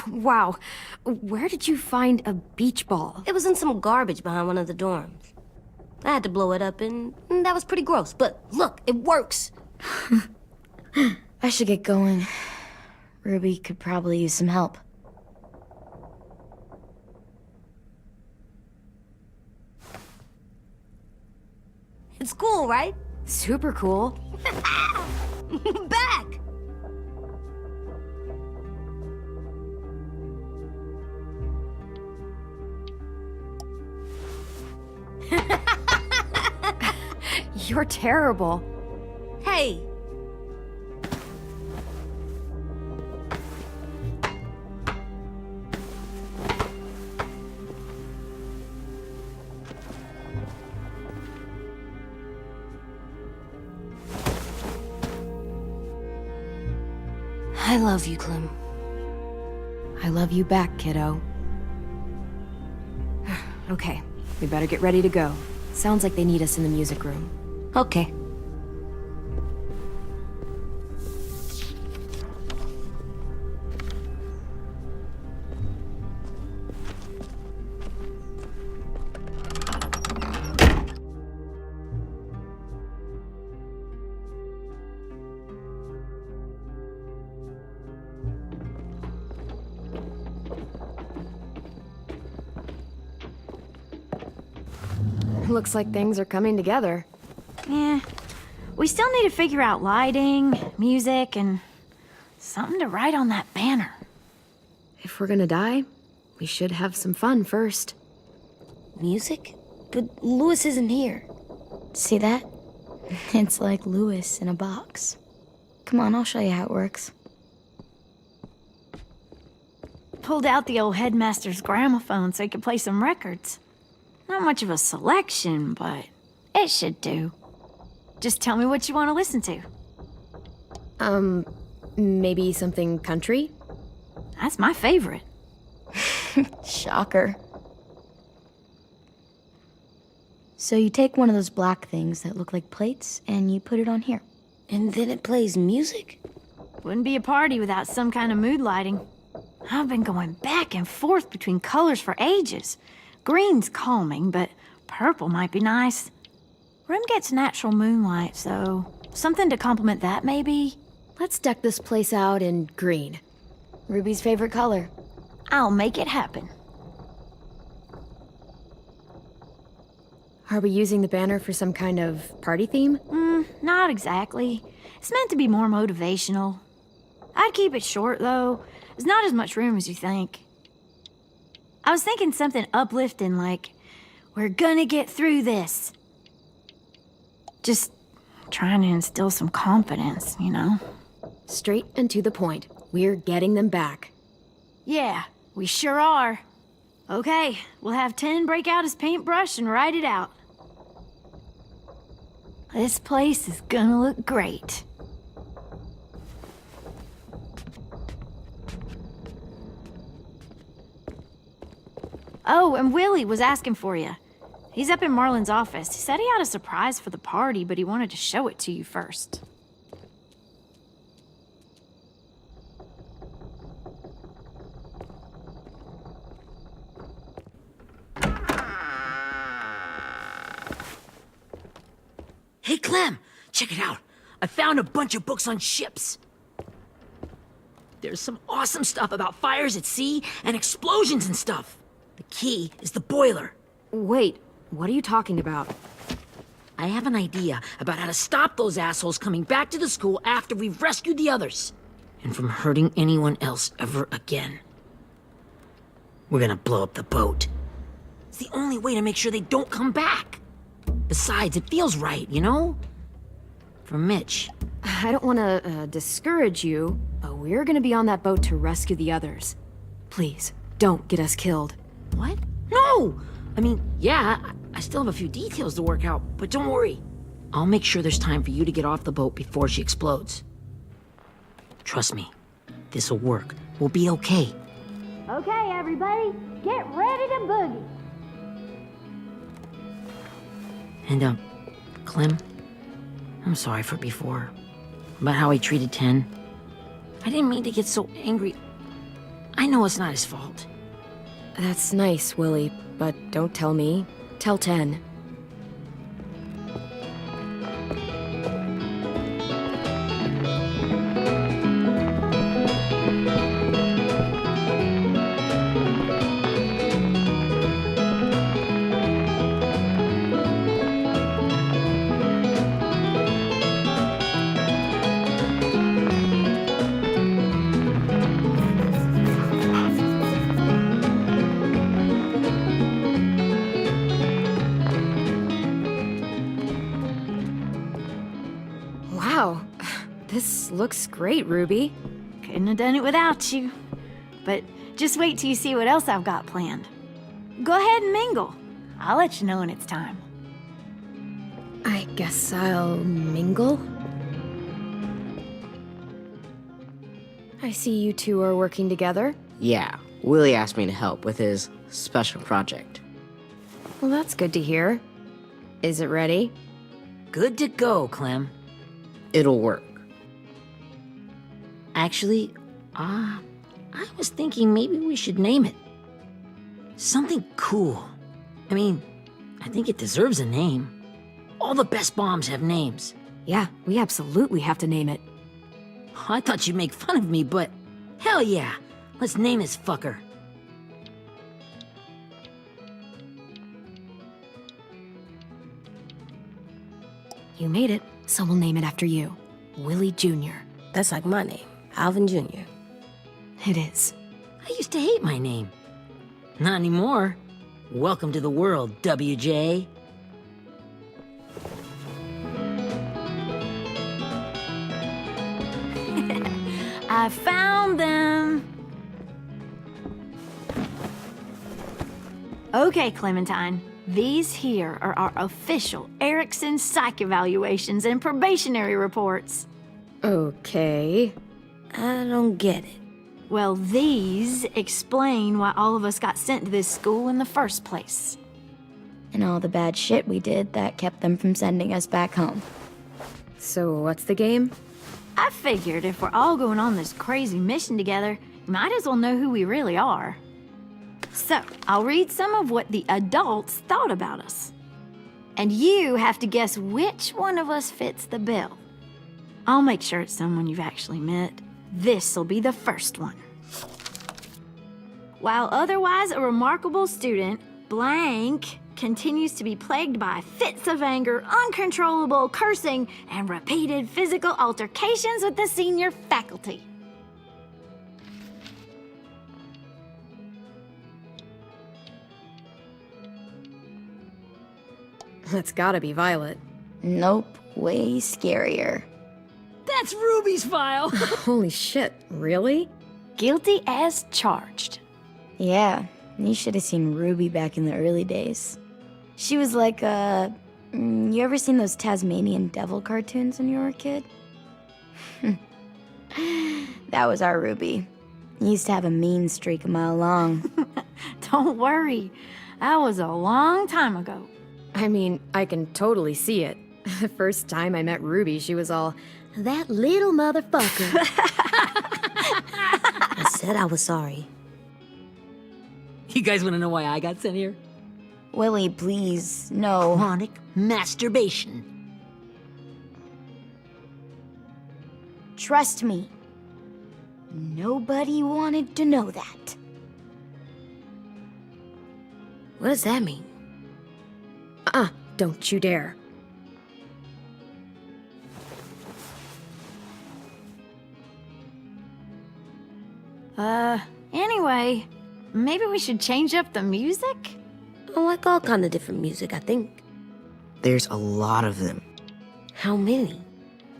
Wow. Where did you find a beach ball? It was in some garbage behind one of the dorms. I had to blow it up, and that was pretty gross. But look, it works. I should get going. Ruby could probably use some help. It's cool, right? Super cool. Back! You're terrible. Hey! I love you, Clem. I love you back, kiddo. Okay, we better get ready to go. Sounds like they need us in the music room. Okay. Looks like things are coming together. Yeah. We still need to figure out lighting, music, and something to write on that banner. If we're gonna die, we should have some fun first. Music? But Lewis isn't here. See that? It's like Lewis in a box. Come on, I'll show you how it works. Pulled out the old headmaster's gramophone so he could play some records. Not much of a selection, but it should do. Just tell me what you want to listen to. Maybe something country? That's my favorite. Shocker. So you take one of those black things that look like plates and you put it on here. And then it plays music? Wouldn't be a party without some kind of mood lighting. I've been going back and forth between colors for ages. Green's calming, but purple might be nice. Room gets natural moonlight, so something to complement that, maybe? Let's deck this place out in green. Ruby's favorite color. I'll make it happen. Are we using the banner for some kind of party theme? Not exactly. It's meant to be more motivational. I'd keep it short, though. There's not as much room as you think. I was thinking something uplifting like, we're gonna get through this. Just trying to instill some confidence, you know? Straight and to the point. We're getting them back. Yeah, we sure are. Okay, we'll have 10 break out his paintbrush and write it out. This place is gonna look great. Oh, and Willie was asking for you. He's up in Marlin's office. He said he had a surprise for the party, but he wanted to show it to you first. Hey, Clem, check it out. I found a bunch of books on ships. There's some awesome stuff about fires at sea and explosions and stuff. The key is the boiler. Wait, what are you talking about? I have an idea about how to stop those assholes coming back to the school after we've rescued the others. And from hurting anyone else ever again. We're gonna blow up the boat. It's the only way to make sure they don't come back. Besides, it feels right, you know? For Mitch. I don't want to discourage you, but we're gonna be on that boat to rescue the others. Please, don't get us killed. What? No! I mean, yeah, I still have a few details to work out, but don't worry. I'll make sure there's time for you to get off the boat before she explodes. Trust me, this'll work. We'll be okay. Okay, everybody, get ready to boogie. And, Clem, I'm sorry for before. About how he treated Ten. I didn't mean to get so angry. I know it's not his fault. That's nice, Willie, but don't tell me. Tell 10. Wow, this looks great, Ruby. Couldn't have done it without you. But just wait till you see what else I've got planned. Go ahead and mingle. I'll let you know when it's time. I guess I'll mingle? I see you two are working together. Yeah, Willie asked me to help with his special project. Well, that's good to hear. Is it ready? Good to go, Clem. It'll work. Actually, I was thinking maybe we should name it. Something cool. I mean, I think it deserves a name. All the best bombs have names. Yeah, we absolutely have to name it. I thought you'd make fun of me, but hell yeah. Let's name this fucker. You made it, so we'll name it after you. Willie Jr. That's like my name, Alvin Jr. It is. I used to hate my name. Not anymore. Welcome to the world, WJ. I found them. Okay, Clementine. These here are our official Erickson psych evaluations and probationary reports. Okay. I don't get it. Well, these explain why all of us got sent to this school in the first place. And all the bad shit we did that kept them from sending us back home. So what's the game? I figured if we're all going on this crazy mission together, we might as well know who we really are. So, I'll read some of what the adults thought about us. And you have to guess which one of us fits the bill. I'll make sure it's someone you've actually met. This'll be the first one. While otherwise a remarkable student, blank continues to be plagued by fits of anger, uncontrollable cursing, and repeated physical altercations with the senior faculty. That's gotta be Violet. Nope, way scarier. That's Ruby's file. Holy shit, really? Guilty as charged. Yeah, you should have seen Ruby back in the early days. She was like you ever seen those Tasmanian devil cartoons when you were a kid? That was our Ruby. He used to have a mean streak a mile long. Don't worry, that was a long time ago. I mean, I can totally see it. The first time I met Ruby, she was all, "That little motherfucker." I said I was sorry. You guys want to know why I got sent here? Willie, please, no. Chronic masturbation. Trust me. Nobody wanted to know that. What does that mean? Don't you dare. Anyway, maybe we should change up the music? I like all kind of different music, I think. There's a lot of them. How many?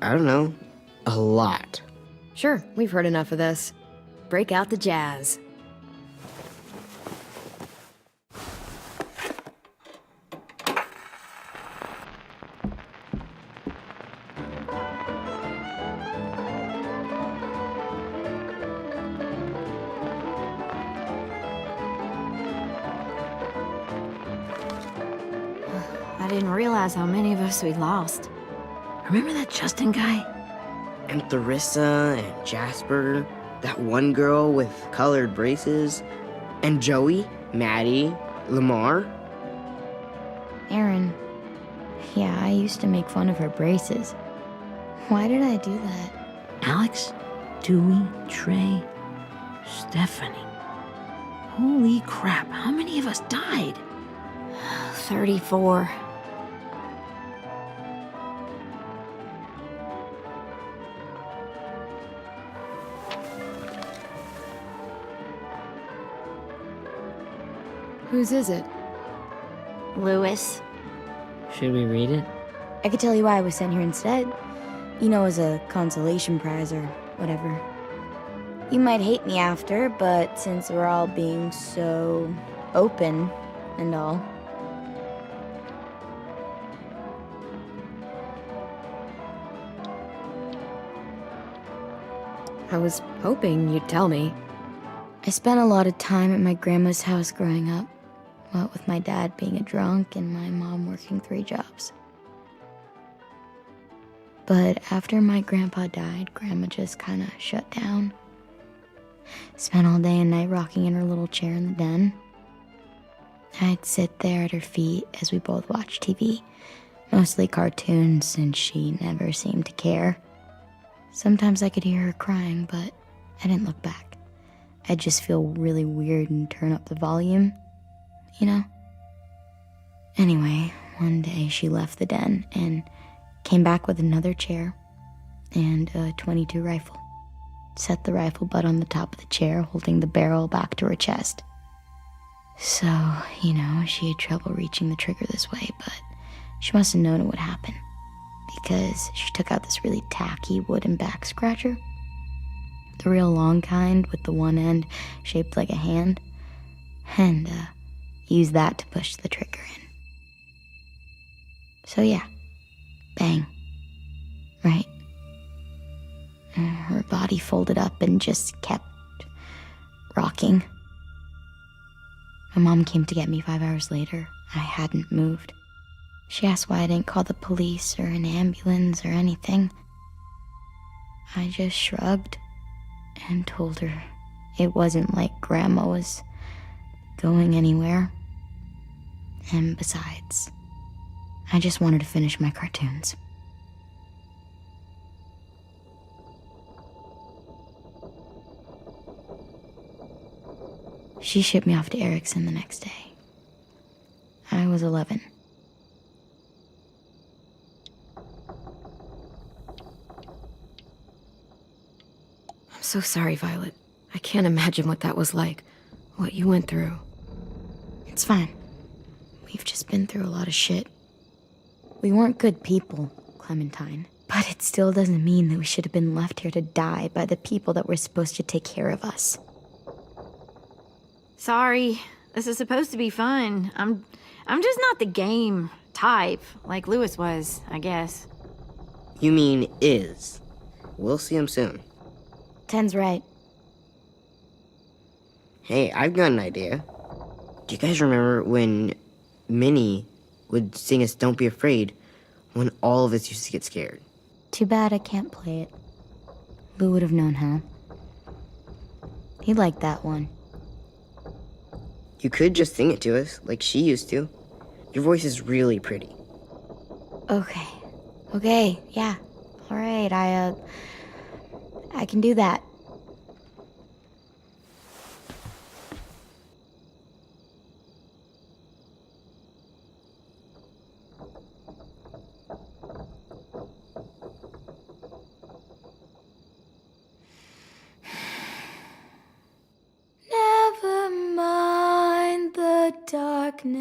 I don't know. A lot. Sure, we've heard enough of this. Break out the jazz. I didn't realize how many of us we lost. Remember that Justin guy? And Theresa and Jasper, that one girl with colored braces, and Joey, Maddie, Lamar. Aaron. Yeah, I used to make fun of her braces. Why did I do that? Alex, Dewey, Trey, Stephanie. Holy crap, how many of us died? 34. Whose is it? Lewis. Should we read it? I could tell you why I was sent here instead. You know, as a consolation prize or whatever. You might hate me after, but since we're all being so open and all. I was hoping you'd tell me. I spent a lot of time at my grandma's house growing up. What with my dad being a drunk and my mom working 3 jobs. But after my grandpa died, Grandma just kind of shut down. Spent all day and night rocking in her little chair in the den. I'd sit there at her feet as we both watched TV. Mostly cartoons, and she never seemed to care. Sometimes I could hear her crying, but I didn't look back. I'd just feel really weird and turn up the volume, you know? Anyway, one day she left the den, and Came back with another chair and a .22 rifle. Set the rifle butt on the top of the chair, holding the barrel back to her chest. So, she had trouble reaching the trigger this way, but she must have known it would happen, because she took out this really tacky wooden back scratcher. The real long kind with the one end shaped like a hand, and used that to push the trigger in. So yeah, bang, right? Her body folded up and just kept rocking. My mom came to get me 5 hours later. I hadn't moved. She asked why I didn't call the police or an ambulance or anything. I just shrugged and told her it wasn't like Grandma was going anywhere. And besides, I just wanted to finish my cartoons. She shipped me off to Erickson the next day. I was 11. I'm so sorry, Violet. I can't imagine what that was like, what you went through. It's fine. We've just been through a lot of shit. We weren't good people, Clementine. But it still doesn't mean that we should have been left here to die by the people that were supposed to take care of us. Sorry, this is supposed to be fun. I'm just not the game type, like Lewis was, I guess. You mean is. We'll see him soon. Ten's right. Hey, I've got an idea. Do you guys remember when Minnie would sing us Don't Be Afraid when all of us used to get scared? Too bad I can't play it. Lou would have known how. He liked that one. You could just sing it to us, like she used to. Your voice is really pretty. Okay, yeah. All right, I can do that. Never mind the darkness.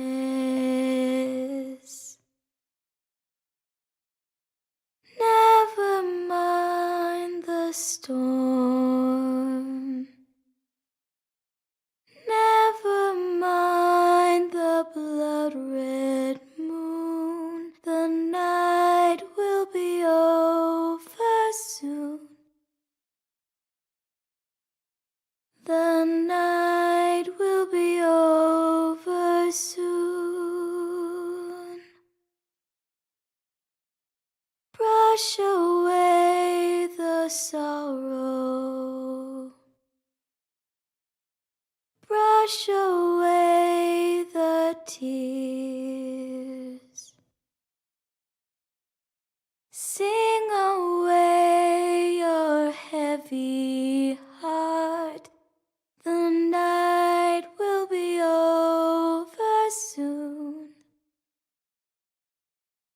Never mind the storm. Never mind the blood-red moon. The night will be over soon. The night will be over soon. Brush away the sorrow. Brush away the tears. Sing away your heavy heart. The night will be over soon.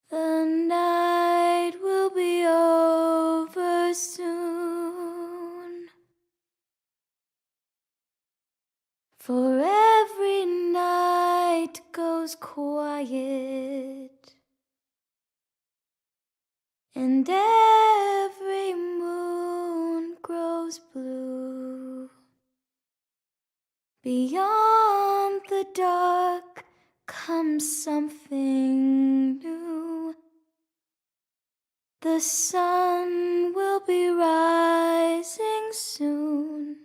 The night will be over soon. For every night goes quiet, and every moon grows blue. Beyond the dark comes something new. The sun will be rising soon.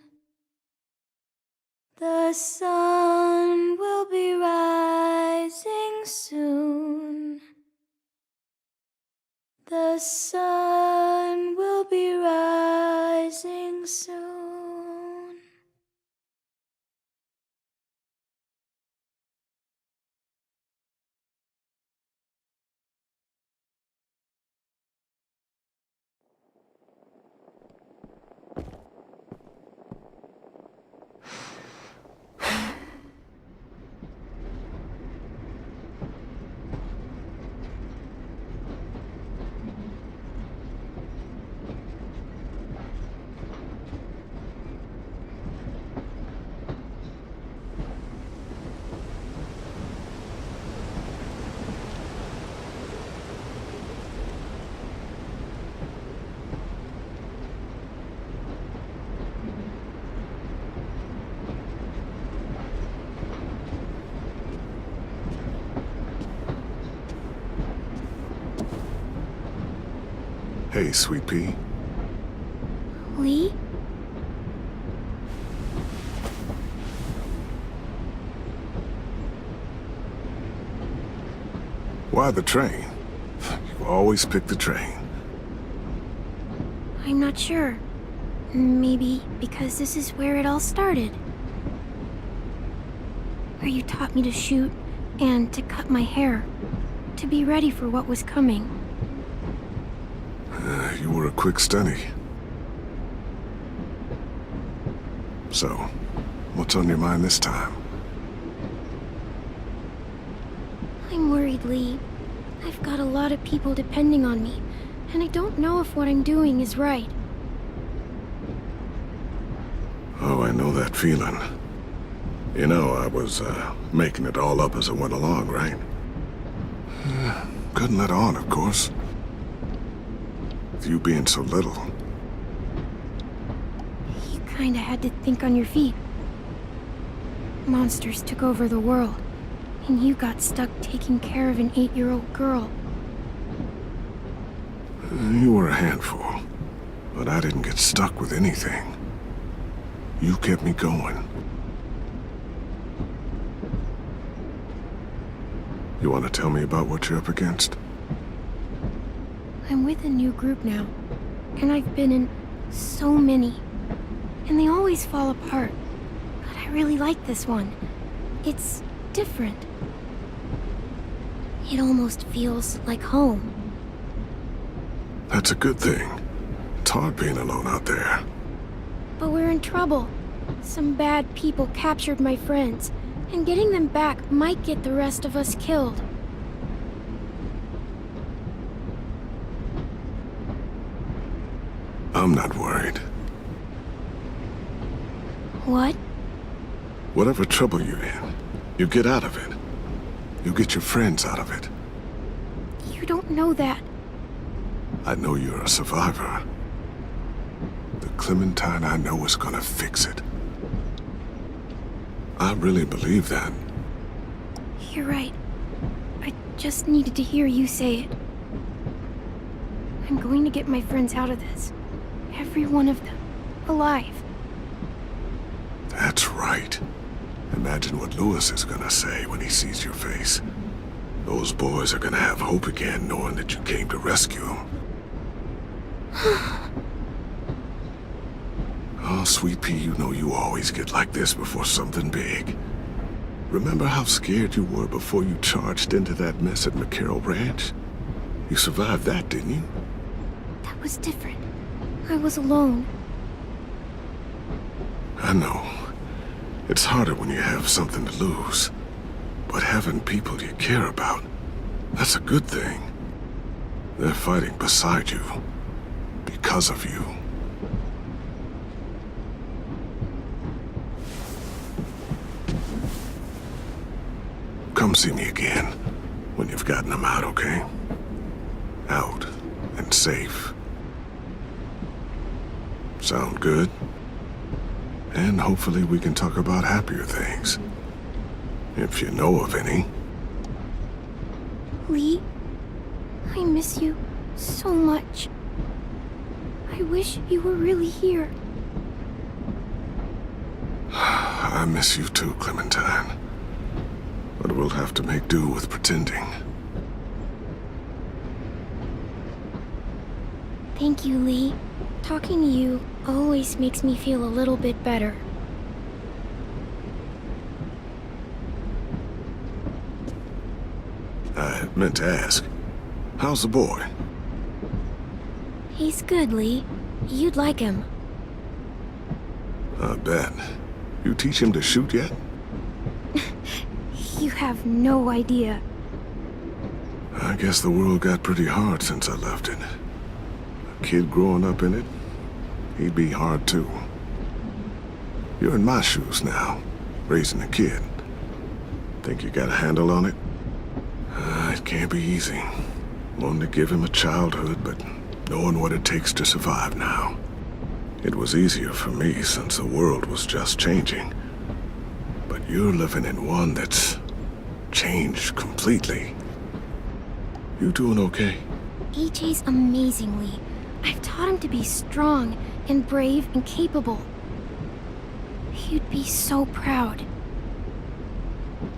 The sun will be rising soon. The sun will be rising soon. Hey, Sweet Pea. Lee? Why the train? You always pick the train. I'm not sure. Maybe because this is where it all started. Where you taught me to shoot and to cut my hair. To be ready for what was coming. You were a quick study. So, what's on your mind this time? I'm worried, Lee. I've got a lot of people depending on me, and I don't know if what I'm doing is right. Oh, I know that feeling. You know, I was, making it all up as I went along, right? Couldn't let on, of course. With you being so little. You kinda had to think on your feet. Monsters took over the world, and you got stuck taking care of an 8-year-old girl. You were a handful, but I didn't get stuck with anything. You kept me going. You want to tell me about what you're up against? I'm with a new group now, and I've been in so many, and they always fall apart. But I really like this one. It's different. It almost feels like home. That's a good thing. It's hard being alone out there. But we're in trouble. Some bad people captured my friends, and getting them back might get the rest of us killed. I'm not worried. What? Whatever trouble you're in, you get out of it. You get your friends out of it. You don't know that. I know you're a survivor. The Clementine I know is gonna fix it. I really believe that. You're right. I just needed to hear you say it. I'm going to get my friends out of this. Every one of them. Alive. That's right. Imagine what Lewis is gonna say when he sees your face. Those boys are gonna have hope again knowing that you came to rescue them. Oh, Sweet Pea, you know you always get like this before something big. Remember how scared you were before you charged into that mess at McCarroll Ranch? You survived that, didn't you? That was different. I was alone. I know. It's harder when you have something to lose. But having people you care about, that's a good thing. They're fighting beside you. Because of you. Come see me again when you've gotten them out, okay? Out and safe. Sound good? And hopefully we can talk about happier things. If you know of any. Lee, I miss you so much. I wish you were really here. I miss you too, Clementine. But we'll have to make do with pretending. Thank you, Lee. Talking to you always makes me feel a little bit better. I meant to ask, how's the boy? He's good, Lee. You'd like him. I bet. You teach him to shoot yet? You have no idea. I guess the world got pretty hard since I left it. A kid growing up in it, he'd be hard too. You're in my shoes now, raising a kid. Think you got a handle on it? It can't be easy. Wanting to give him a childhood, but knowing what it takes to survive now. It was easier for me since the world was just changing. But you're living in one that's changed completely. You doing okay? AJ's amazingly. I've taught him to be strong and brave and capable. He'd be so proud.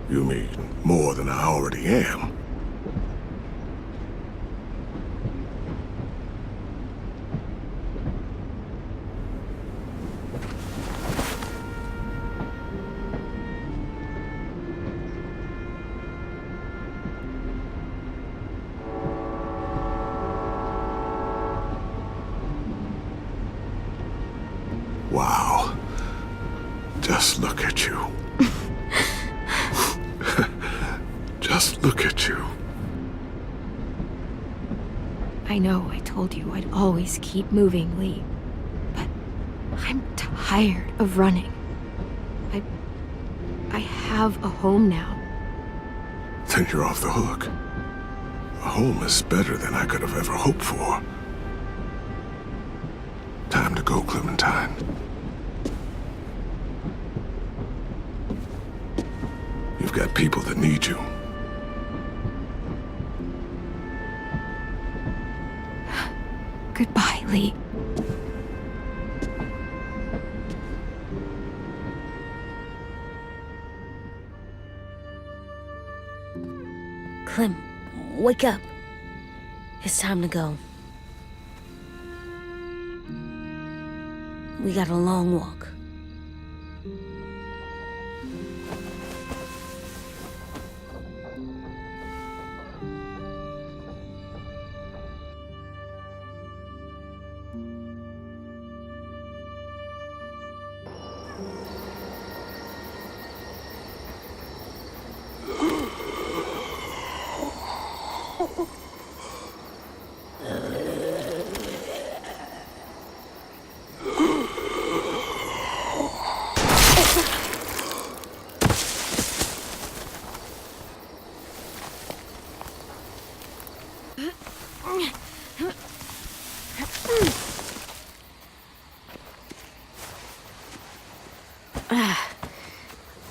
You mean more than I already am? Wow. Just look at you. Just look at you. I know I told you I'd always keep moving, Lee. But I'm tired of running. I have a home now. Then you're off the hook. A home is better than I could have ever hoped for. Time to go, Clementine. You've got people that need you. Goodbye, Lee. Clem, wake up. It's time to go. We got a long walk.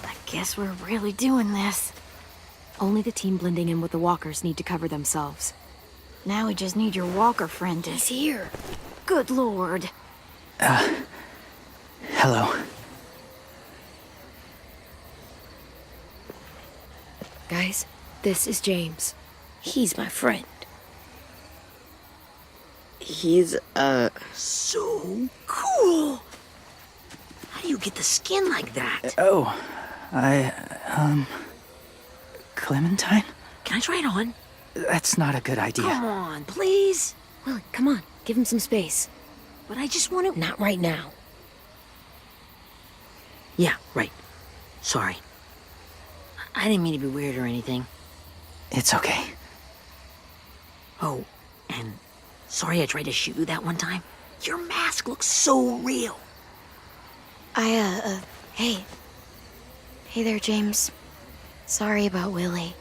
I guess we're really doing this. Only the team blending in with the walkers need to cover themselves. Now we just need your walker friend to... He's here. Good lord. Hello. Guys, this is James. He's my friend. He's, so cool. How do you get the skin like that? Oh, Clementine? Can I try it on? That's not a good idea. Come on, please. Willie, come on, give him some space. But I just want to... Not right now. Yeah, right. Sorry. I didn't mean to be weird or anything. It's okay. Oh, and sorry I tried to shoot you that one time. Your mask looks so real. Hey. Hey there, James. Sorry about Willie.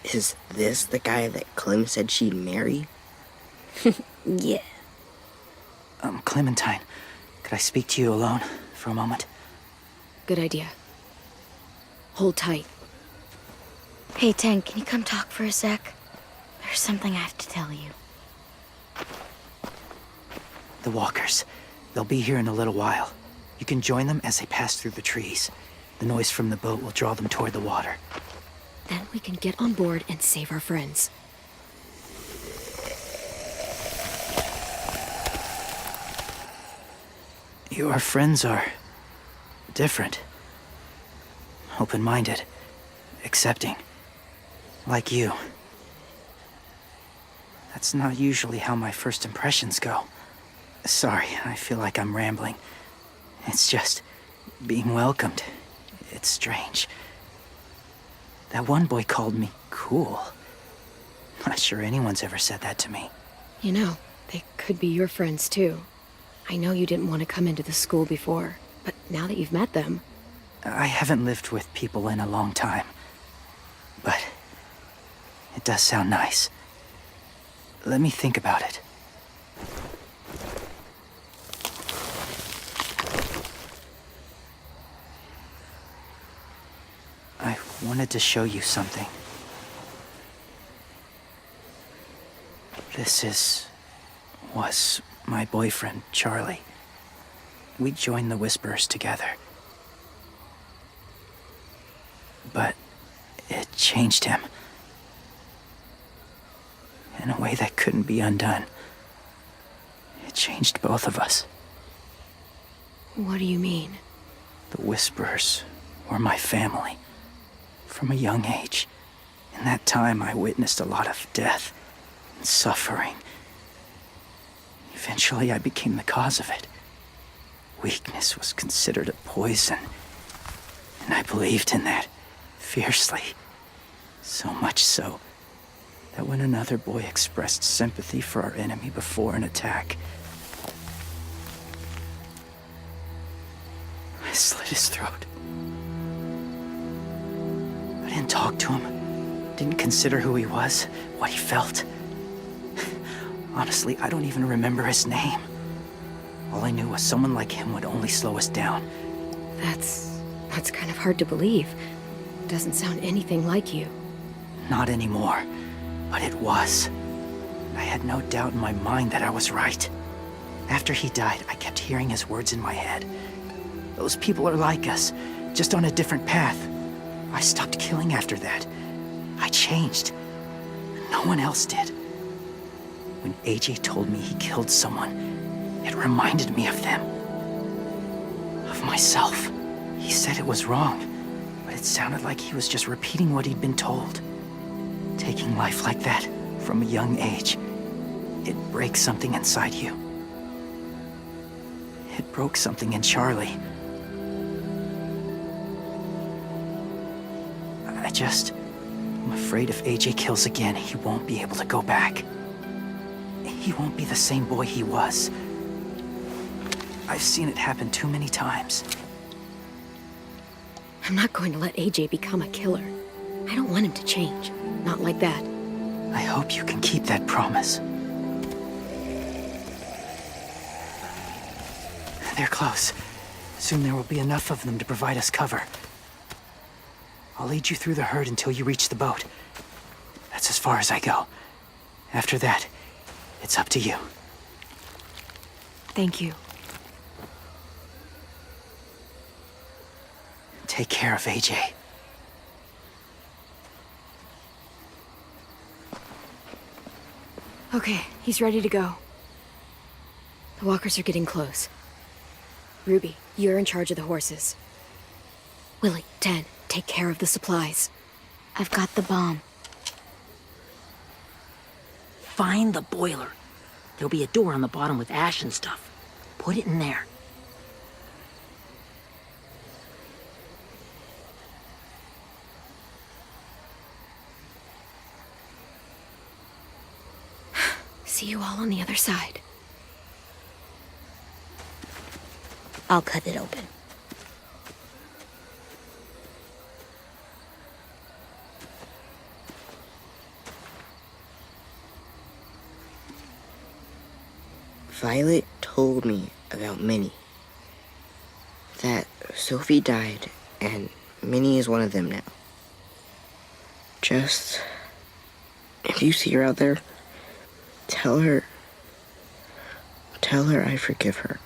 Is this the guy that Clem said she'd marry? Yeah. Clementine, could I speak to you alone for a moment? Good idea. Hold tight. Hey, Tank, can you come talk for a sec? There's something I have to tell you. The walkers. They'll be here in a little while. You can join them as they pass through the trees. The noise from the boat will draw them toward the water. Then we can get on board and save our friends. Your friends are different. Open-minded. Accepting. Like you. That's not usually how my first impressions go. Sorry, I feel like I'm rambling. It's just being welcomed. It's strange. That one boy called me cool. Not sure anyone's ever said that to me. You know, they could be your friends too. I know you didn't want to come into the school before, but now that you've met them... I haven't lived with people in a long time. But it does sound nice. Let me think about it. I wanted to show you something. This is was my boyfriend, Charlie. We joined the Whisperers together. But it changed him. In a way that couldn't be undone. It changed both of us. What do you mean? The Whisperers were my family. From a young age. In that time, I witnessed a lot of death and suffering. Eventually, I became the cause of it. Weakness was considered a poison. And I believed in that fiercely. So much so that when another boy expressed sympathy for our enemy before an attack, I slit his throat. I didn't talk to him, didn't consider who he was, what he felt. Honestly, I don't even remember his name. All I knew was someone like him would only slow us down. That's kind of hard to believe. Doesn't sound anything like you. Not anymore, but it was. I had no doubt in my mind that I was right. After he died, I kept hearing his words in my head. Those people are like us, just on a different path. I stopped killing after that. I changed. No one else did. When AJ told me he killed someone, it reminded me of them. Of myself. He said it was wrong, but it sounded like he was just repeating what he'd been told. Taking life like that, from a young age, it breaks something inside you. It broke something in Charlie. I'm afraid if AJ kills again, he won't be able to go back. He won't be the same boy he was. I've seen it happen too many times. I'm not going to let AJ become a killer. I don't want him to change. Not like that. I hope you can keep that promise. They're close. Soon there will be enough of them to provide us cover. I'll lead you through the herd until you reach the boat. That's as far as I go. After that, it's up to you. Thank you. Take care of AJ. Okay, he's ready to go. The walkers are getting close. Ruby, you're in charge of the horses. Willie, Ted, take care of the supplies. I've got the bomb. Find the boiler. There'll be a door on the bottom with ash and stuff. Put it in there. See you all on the other side. I'll cut it open. Violet told me about Minnie. That Sophie died, and Minnie is one of them now. Just, if you see her out there, tell her I forgive her.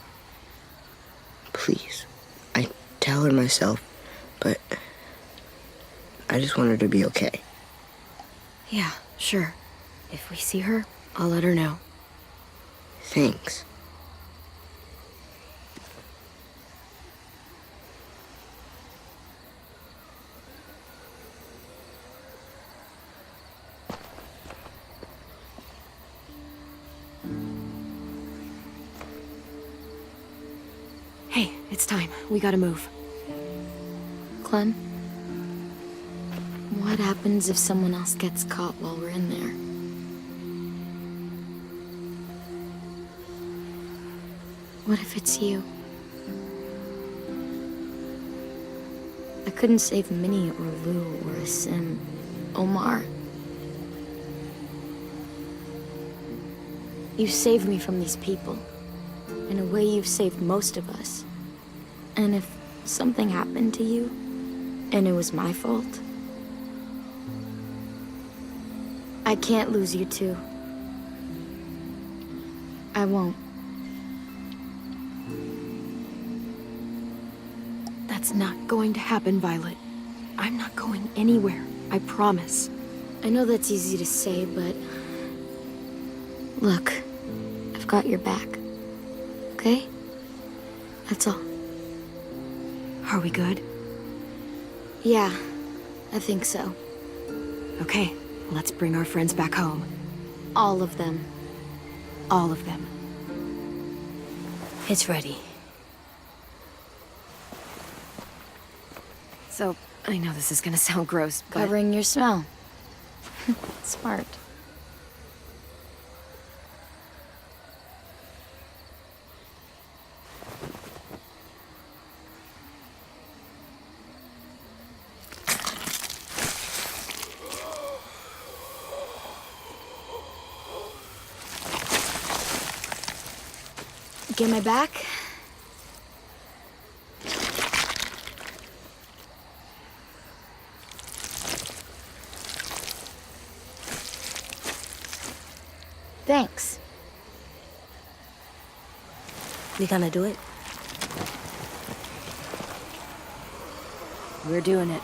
Please. I tell her myself, but I just want her to be okay. Yeah, sure. If we see her, I'll let her know. Thanks. Hey, it's time. We gotta move. Clem? What happens if someone else gets caught while we're in there? What if it's you? I couldn't save Minnie or Lou or Asim, Omar. You saved me from these people. In a way, you've saved most of us. And if something happened to you, and it was my fault, I can't lose you too. I won't. That's not going to happen, Violet. I'm not going anywhere. I promise. I know that's easy to say, but... Look, I've got your back. Okay? That's all. Are we good? Yeah, I think so. Okay, let's bring our friends back home. All of them. All of them. It's ready. So, I know this is gonna sound gross, but... Covering your smell. Smart. Get my back? Thanks. We gonna do it? We're doing it.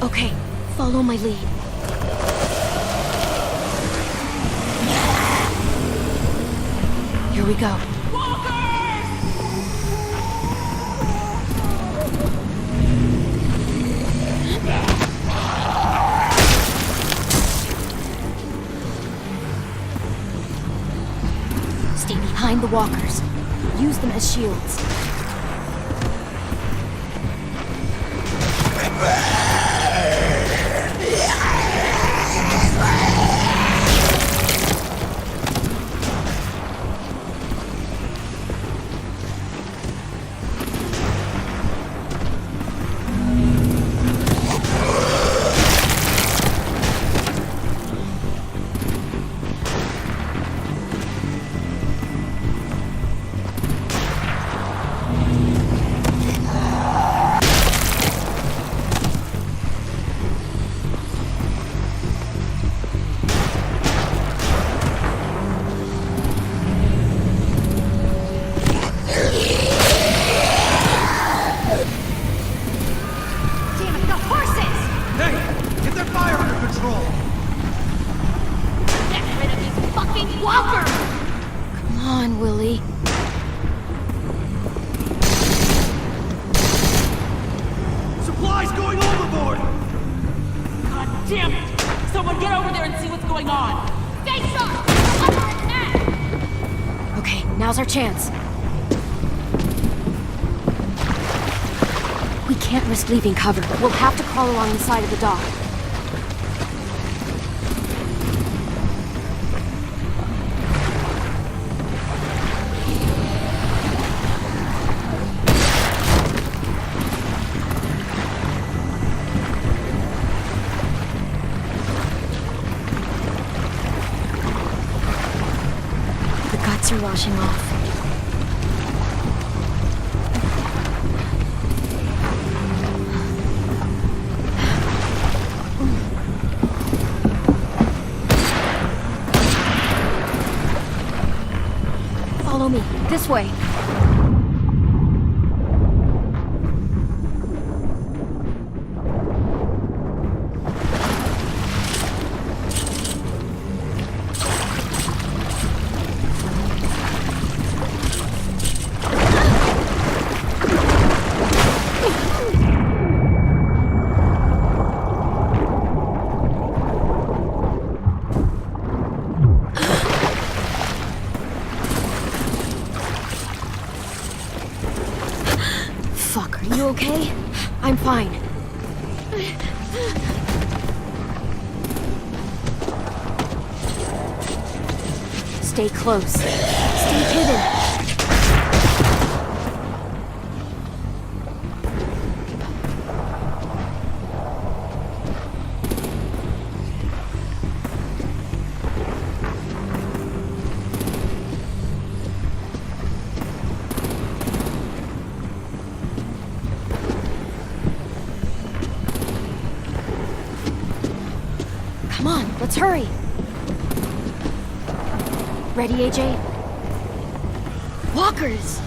Okay, follow my lead. Here we go. Stay behind the walkers. Use them as shields. Now's our chance. We can't risk leaving cover. We'll have to crawl along the side of the dock. The guts are washing off. Follow me. This way. You okay? I'm fine. Stay close. Stay hidden. hurry! Ready, AJ? Walkers!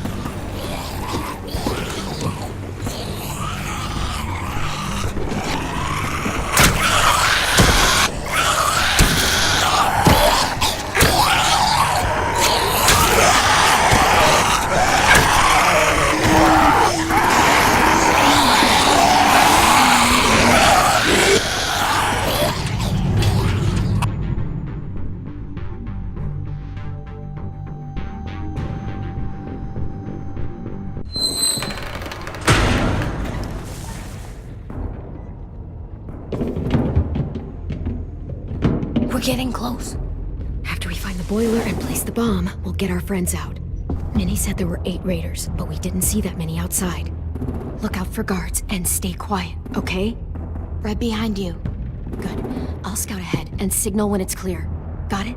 We're getting close. After we find the boiler and place the bomb, we'll get our friends out. Minnie said there were 8 raiders, but we didn't see that many outside. Look out for guards and stay quiet, okay? Right behind you. Good. I'll scout ahead and signal when it's clear. Got it?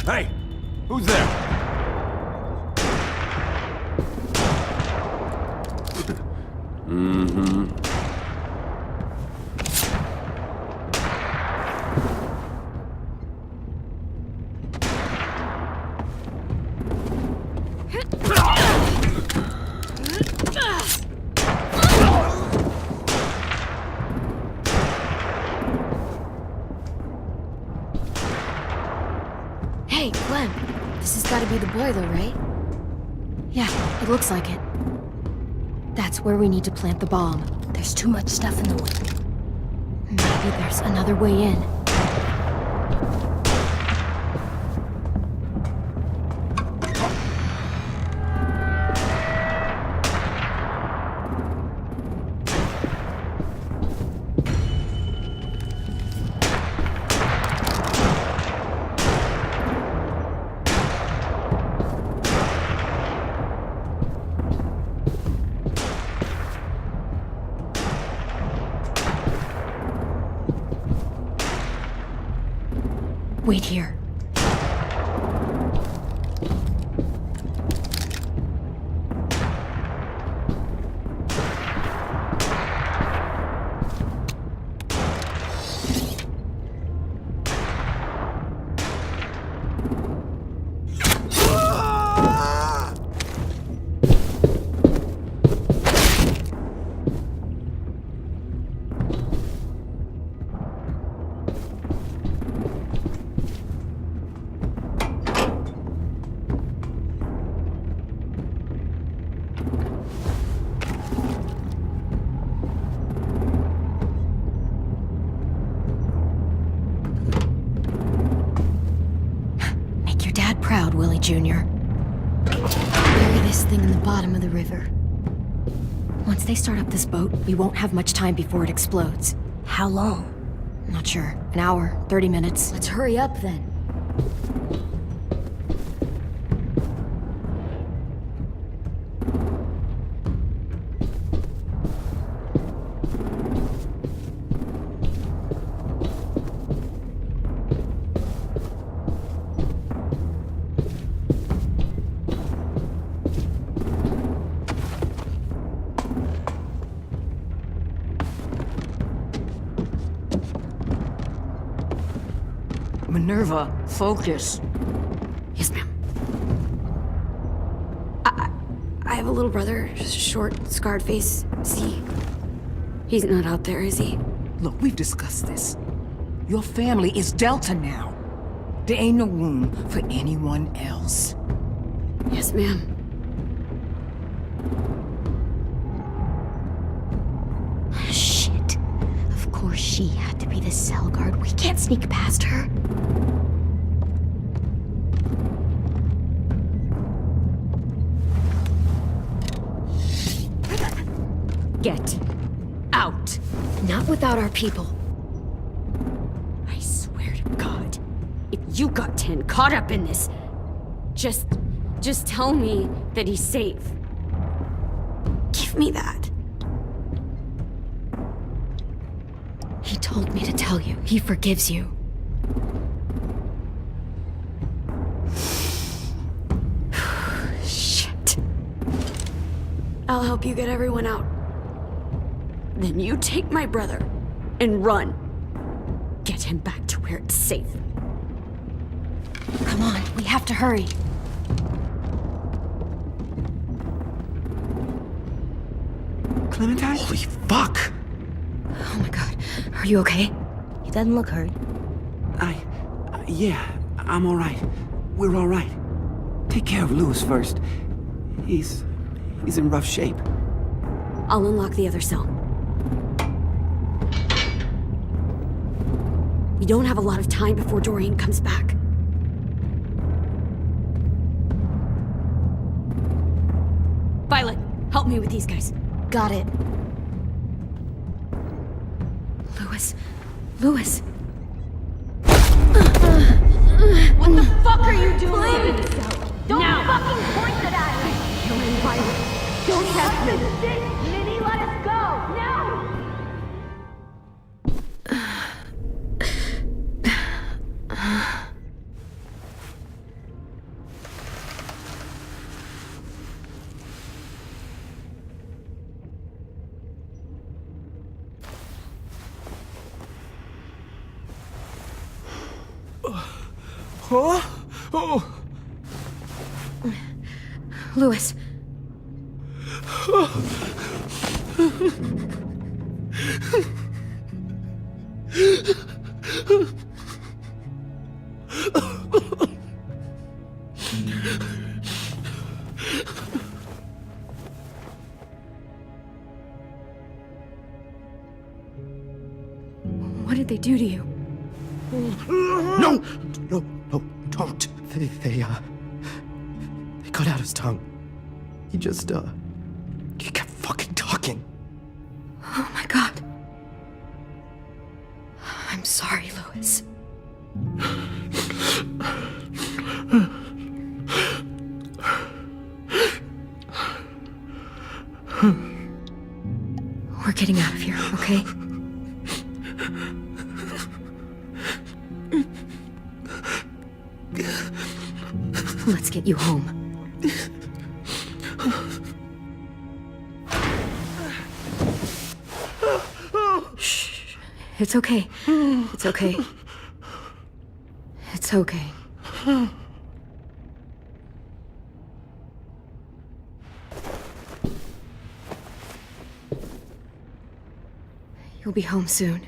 Hey! Who's there? Mm-hmm. Hey, Clem. This has got to be the boiler, right? Yeah, it looks like it. That's where we need to plant the bomb. There's too much stuff in the way. Maybe there's another way in. Wait here. Proud, Willie Jr. Bury this thing in the bottom of the river. Once they start up this boat, we won't have much time before it explodes. How long? Not sure. An hour, 30 minutes. Let's hurry up then. Minerva, focus. Yes, ma'am. I have a little brother, short, scarred face. He's not out there, is he? Look, we've discussed this. Your family is Delta now. There ain't no room for anyone else. Yes, ma'am. Shit. Of course she had to be the cell guard. We can't sneak past her. Get out. Not without our people. I swear to God, if you got 10 caught up in this, just tell me that he's safe. Give me that. He told me to tell you. He forgives you. Shit. I'll help you get everyone out. Then you take my brother and run. Get him back to where it's safe. Come on, we have to hurry. Clementine? Holy fuck! Oh my God. Are you okay? He doesn't look hurt. Yeah, I'm alright. We're alright. Take care of Louis first. He's in rough shape. I'll unlock the other cell. We don't have a lot of time before Dorian comes back. Violet, help me with these guys. Got it. Louis. What the fuck are you doing? Don't fucking point it at me! Killing Violet. Don't test me. Minnie, let us go! Now! Louis. What did they do to you? No, don't. They cut out his tongue. He kept fucking talking. Oh my God. I'm sorry, Louis. We're getting out of here, okay? Let's get you home. Shh. It's okay. It's okay. It's okay. You'll be home soon.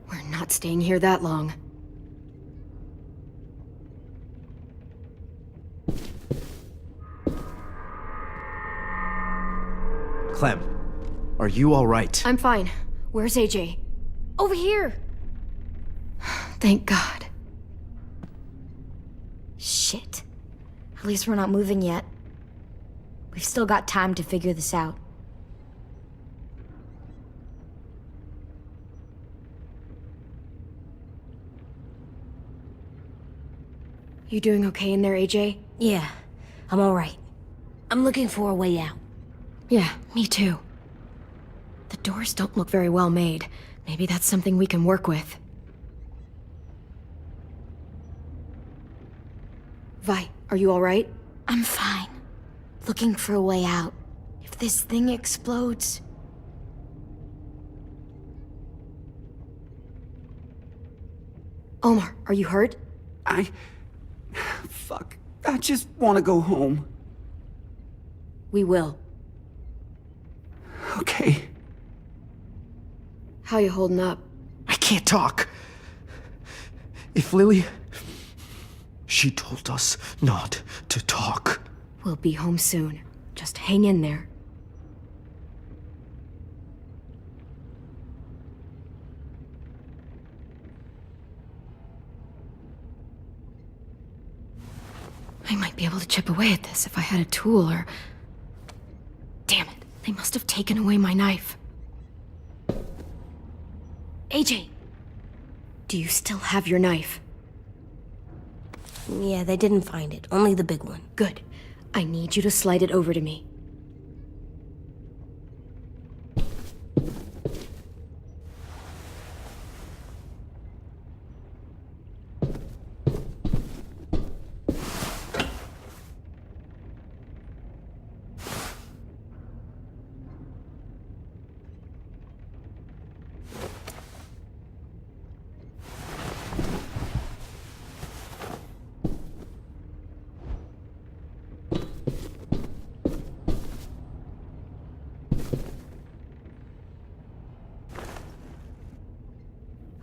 We're not staying here that long. Clem, are you all right? I'm fine. Where's AJ? Over here! Thank God. Shit. At least we're not moving yet. We've still got time to figure this out. You doing okay in there, AJ? Yeah, I'm alright. I'm looking for a way out. Yeah, me too. The doors don't look very well made. Maybe that's something we can work with. Vi, are you alright? I'm fine. Looking for a way out. If this thing explodes... Omar, are you hurt? Fuck. I just want to go home. We will. Okay. How you holding up? I can't talk. If Lily... She told us not to talk. We'll be home soon. Just hang in there. I might be able to chip away at this if I had a tool or... Damn it, they must have taken away my knife. AJ! Do you still have your knife? Yeah, they didn't find it. Only the big one. Good. I need you to slide it over to me.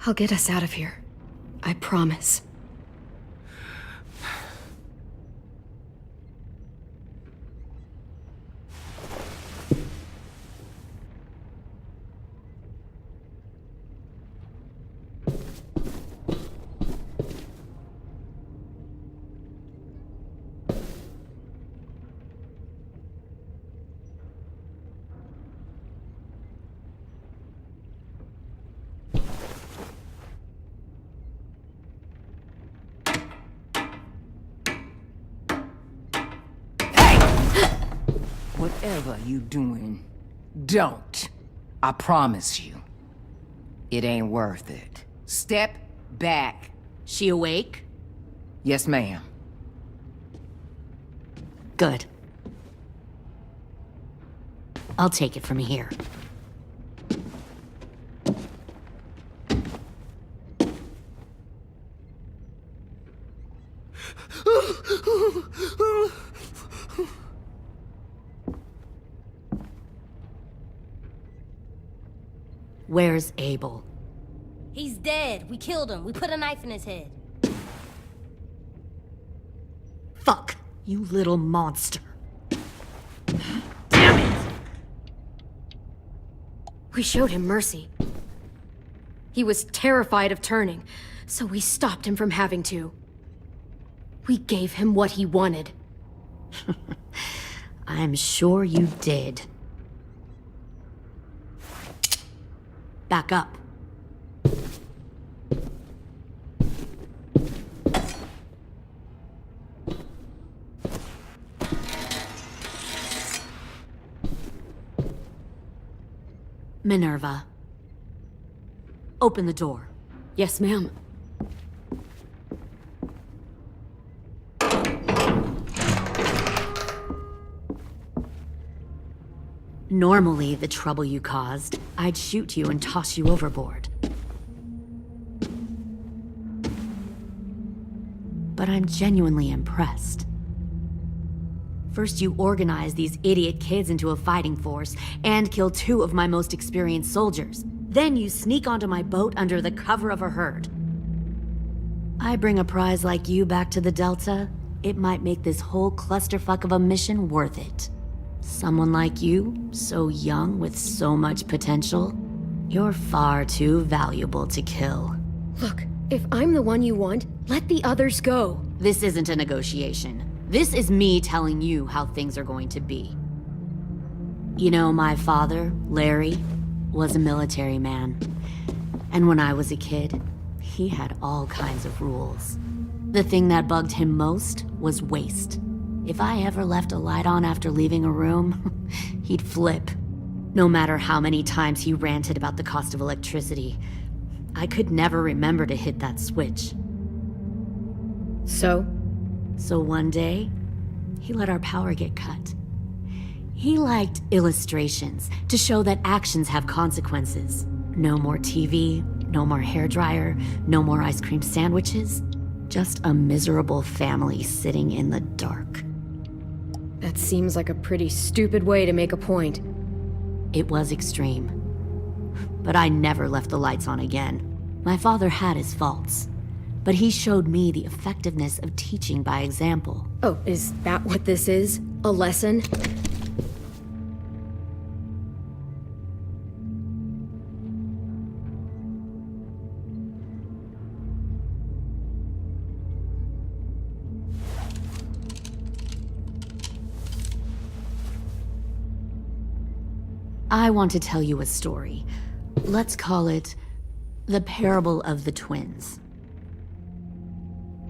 I'll get us out of here. I promise. Whatever you doing, don't. I promise you. It ain't worth it. Step back. She awake? Yes, ma'am. Good. I'll take it from here. Where's Abel? He's dead. We killed him. We put a knife in his head. Fuck, you little monster. Damn it! We showed him mercy. He was terrified of turning, so we stopped him from having to. We gave him what he wanted. I'm sure you did. Back up. Minerva. Open the door. Yes, ma'am. Normally, the trouble you caused, I'd shoot you and toss you overboard. But I'm genuinely impressed. First, you organize these idiot kids into a fighting force and kill 2 of my most experienced soldiers. Then you sneak onto my boat under the cover of a herd. I bring a prize like you back to the Delta, it might make this whole clusterfuck of a mission worth it. Someone like you, so young with so much potential, you're far too valuable to kill. Look, if I'm the one you want, let the others go. This isn't a negotiation. This is me telling you how things are going to be. You know, my father, Larry, was a military man. And when I was a kid, he had all kinds of rules. The thing that bugged him most was waste. If I ever left a light on after leaving a room, he'd flip. No matter how many times he ranted about the cost of electricity, I could never remember to hit that switch. So one day, he let our power get cut. He liked illustrations to show that actions have consequences. No more TV, no more hairdryer, no more ice cream sandwiches. Just a miserable family sitting in the dark. That seems like a pretty stupid way to make a point. It was extreme. But I never left the lights on again. My father had his faults, but he showed me the effectiveness of teaching by example. Oh, is that what this is? A lesson? I want to tell you a story. Let's call it the parable of the twins.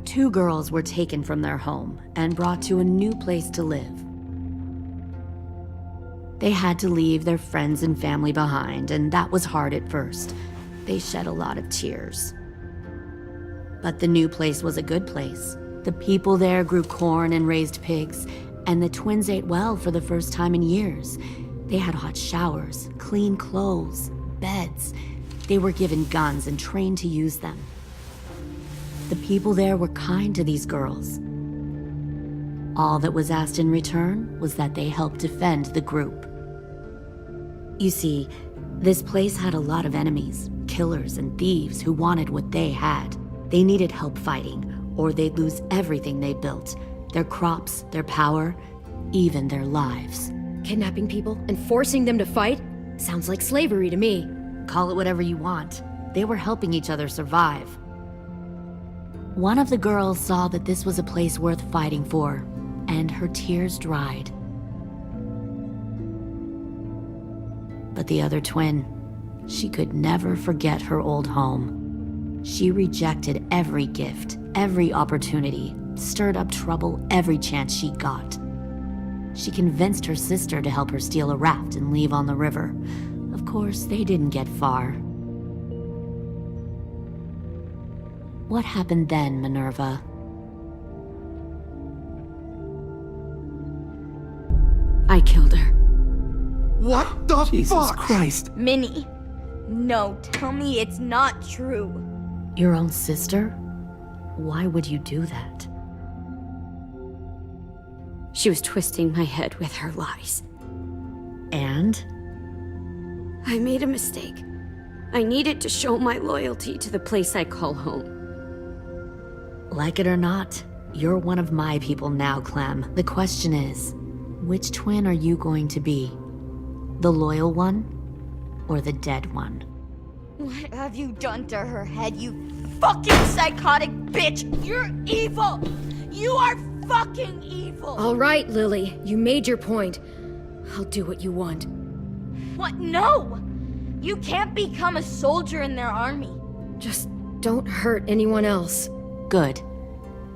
2 girls were taken from their home and brought to a new place to live. They had to leave their friends and family behind, and that was hard at first. They shed a lot of tears. But the new place was a good place. The people there grew corn and raised pigs, and the twins ate well for the first time in years. They had hot showers, clean clothes, beds. They were given guns and trained to use them. The people there were kind to these girls. All that was asked in return was that they help defend the group. You see, this place had a lot of enemies, killers and thieves who wanted what they had. They needed help fighting, or they'd lose everything they built, their crops, their power, even their lives. Kidnapping people and forcing them to fight? Sounds like slavery to me. Call it whatever you want. They were helping each other survive. One of the girls saw that this was a place worth fighting for, and her tears dried. But the other twin, she could never forget her old home. She rejected every gift, every opportunity, stirred up trouble every chance she got. She convinced her sister to help her steal a raft and leave on the river. Of course, they didn't get far. What happened then, Minerva? I killed her. What the Jesus fuck? Christ. Minnie, no, tell me it's not true. Your own sister? Why would you do that? She was twisting my head with her lies. And? I made a mistake. I needed to show my loyalty to the place I call home. Like it or not, you're one of my people now, Clem. The question is, which twin are you going to be? The loyal one, or the dead one? What have you done to her head, you fucking psychotic bitch? You're evil! You are fucking evil! All right, Lily, you made your point. I'll do what you want. What? No! You can't become a soldier in their army. Just don't hurt anyone else. Good.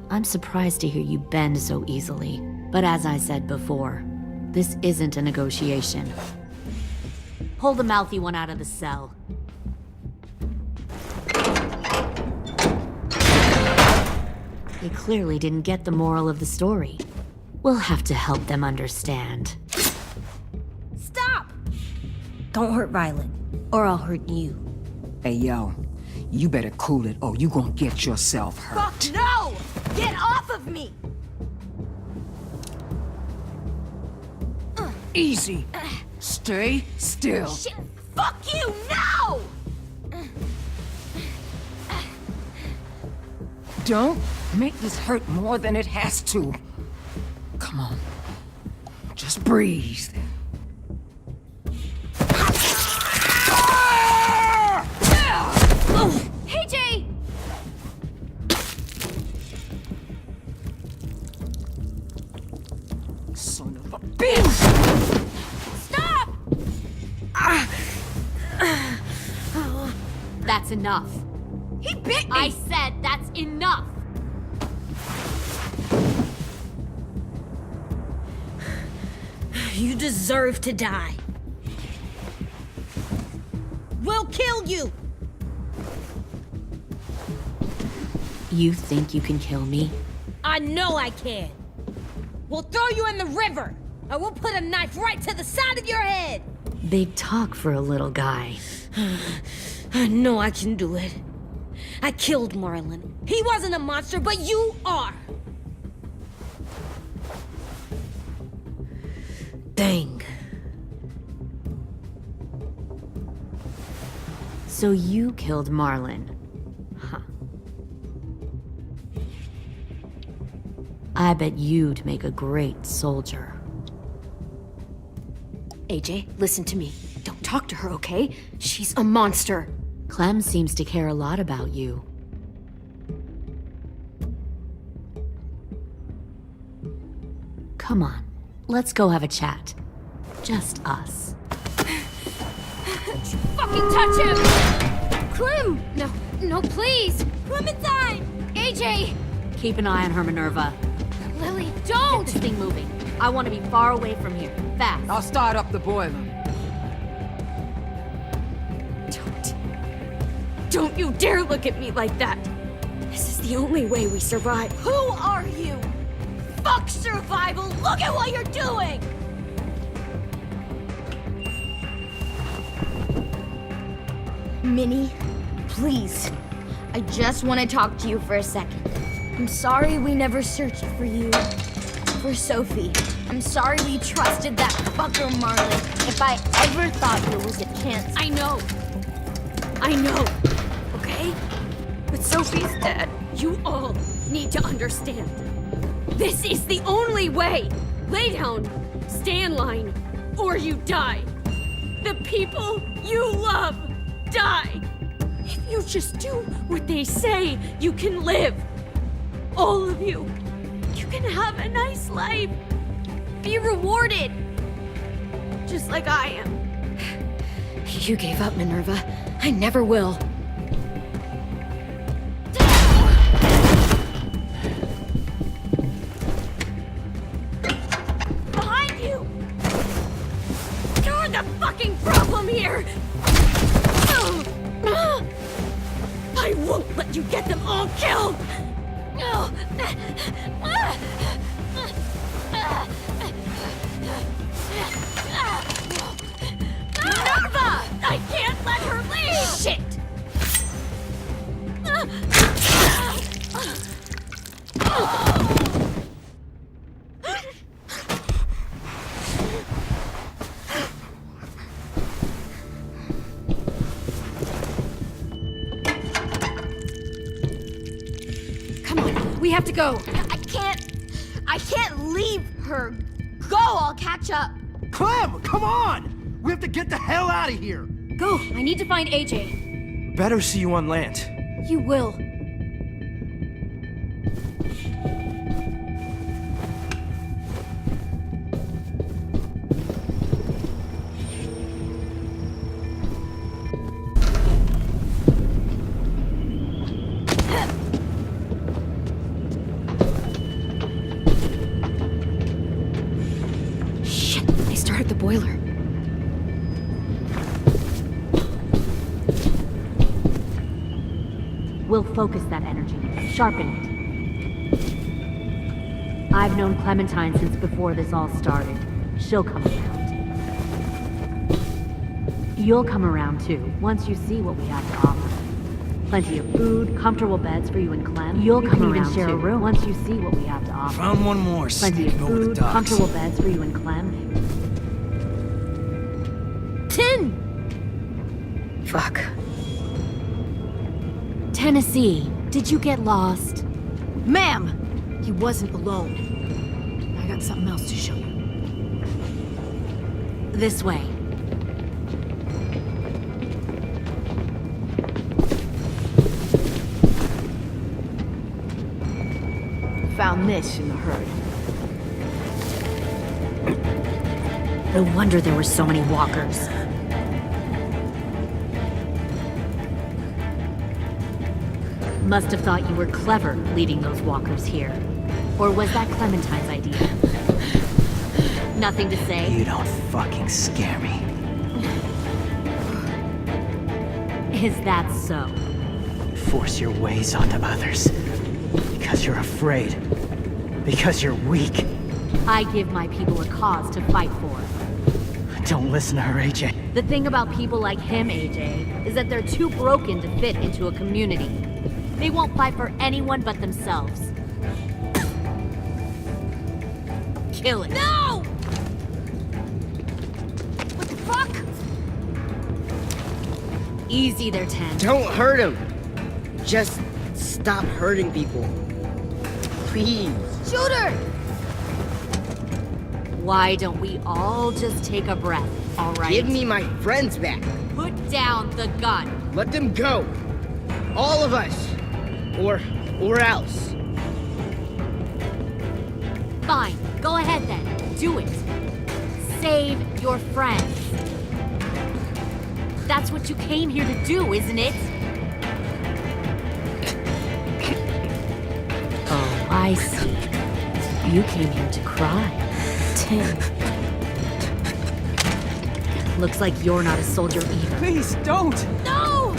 I'm surprised to hear you bend so easily. But as I said before, this isn't a negotiation. Pull the mouthy one out of the cell. They clearly didn't get the moral of the story. We'll have to help them understand. Stop! Don't hurt Violet, or I'll hurt you. Hey, yo. You better cool it, or you gonna get yourself hurt. Fuck no! Get off of me! Easy. Stay still. Shit! Fuck you! No! Don't make this hurt more than it has to. Come on. Just breathe. Hey, Jay! Son of a bitch! Stop! That's enough. He bit me! I said that's enough! You deserve to die. We'll kill you! You think you can kill me? I know I can. We'll throw you in the river, and we'll put a knife right to the side of your head. Big talk for a little guy. I know I can do it. I killed Marlon. He wasn't a monster, but you are! Dang. So you killed Marlon. Huh. I bet you'd make a great soldier. AJ, listen to me. Don't talk to her, okay? She's a monster. Clem seems to care a lot about you. Come on, let's go have a chat. Just us. Fucking touch him! Clem! No, please! Clementine! AJ! Keep an eye on her, Minerva. Lily, don't! Get this thing moving. I want to be far away from here. Fast. I'll start up the boiler. Don't you dare look at me like that! This is the only way we survive. Who are you? Fuck survival! Look at what you're doing! Minnie, please. I just want to talk to you for a second. I'm sorry we never searched for you. For Sophie. I'm sorry we trusted that fucker Marlon. If I ever thought there was a chance. I know, okay? But Sophie's dead. You all need to understand. This is the only way. Lay down, stay in line, or you die. The people you love die. If you just do what they say, you can live. All of you. You can have a nice life. Be rewarded. Just like I am. You gave up, Minerva. I never will. Behind you! You're the fucking problem here! I won't let you get them all killed! Minerva! I can't let her leave! Shit! Come on, we have to go. I can't leave her. Go, I'll catch up. Clem, come on! We have to get the hell out of here! Go, I need to find AJ. Better see you on land. You will. Shit, they started the boiler. We'll focus that energy, sharpen it. I've known Clementine since before this all started. She'll come around. You'll come around too, once you see what we have to offer. Plenty of food, comfortable beds for you and Clem. You'll come around even share a room once you see what we have to offer. Found one more. Plenty of food, comfortable beds for you and Clem. 10! Fuck. Tennessee, did you get lost? Ma'am! He wasn't alone. I got something else to show you. This way. Found this in the herd. No wonder there were so many walkers. Must have thought you were clever leading those walkers here. Or was that Clementine's idea? Nothing to say? You don't fucking scare me. Is that so? Force your ways onto others. Because you're afraid. Because you're weak. I give my people a cause to fight for. Don't listen to her, AJ. The thing about people like him, AJ, is that they're too broken to fit into a community. They won't fight for anyone but themselves. Kill it. No! What the fuck? Easy there, 10. Don't hurt him. Just stop hurting people. Please. Shoot her! Why don't we all just take a breath, all right? Give me my friends back. Put down the gun. Let them go. All of us. Or else. Fine, go ahead then. Do it. Save your friends. That's what you came here to do, isn't it? Oh, I see. You came here to cry. Tim. Looks like you're not a soldier either. Please, don't! No!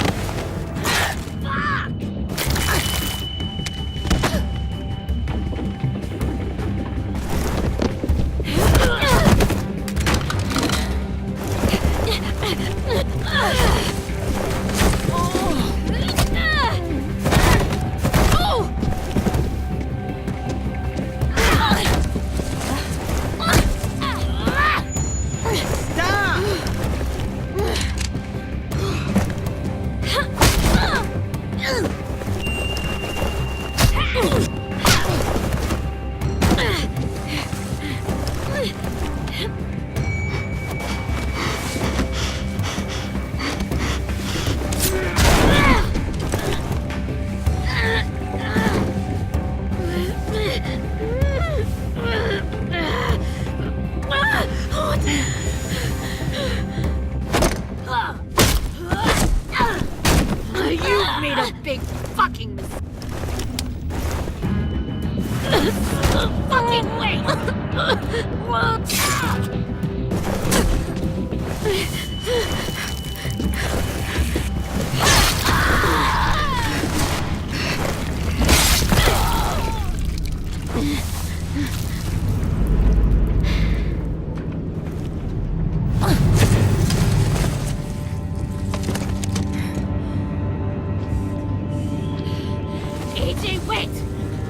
Fuck! AJ, wait!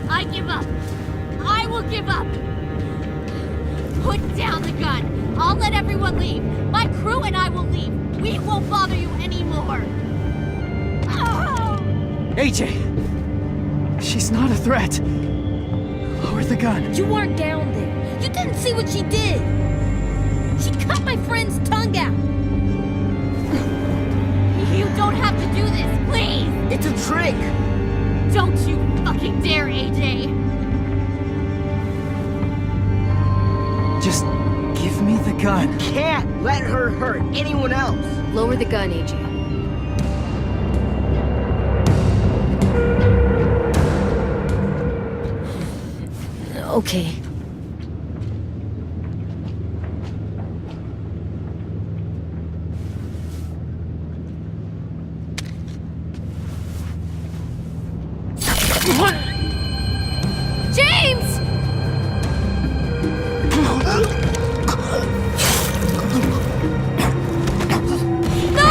I give up. I will give up. Put down the gun. I'll let everyone leave. My crew and I will leave. We won't bother you anymore. Oh! AJ! She's not a threat. Lower the gun. You weren't down there. You didn't see what she did. She cut my friend's tongue out. You don't have to do this, please! It's a trick! Don't you fucking dare, AJ! Just give me the gun. Can't let her hurt anyone else. Lower the gun, AJ. Okay. James! No!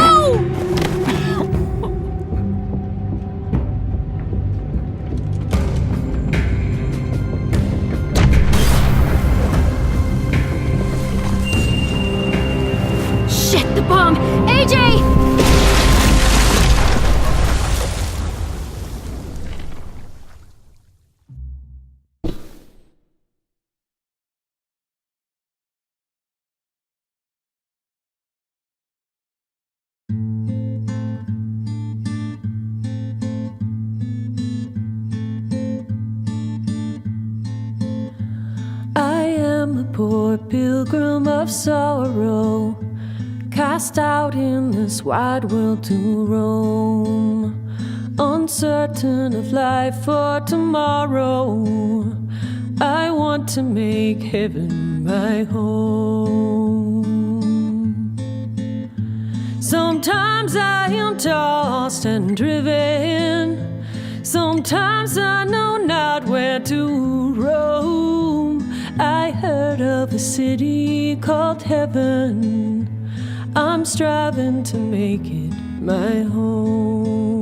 Shit, the bomb! AJ! I am a poor pilgrim of sorrow, cast out in this wide world to roam, uncertain of life for tomorrow. I want to make heaven my home. Sometimes I am tossed and driven, sometimes I know not where to roam. I heard of a city called heaven, I'm striving to make it my home.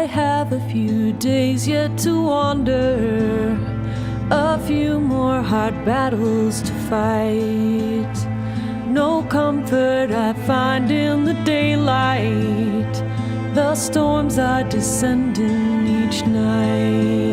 I have a few days yet to wander, a few more hard battles to fight. No comfort I find in the daylight, the storms are descending each night.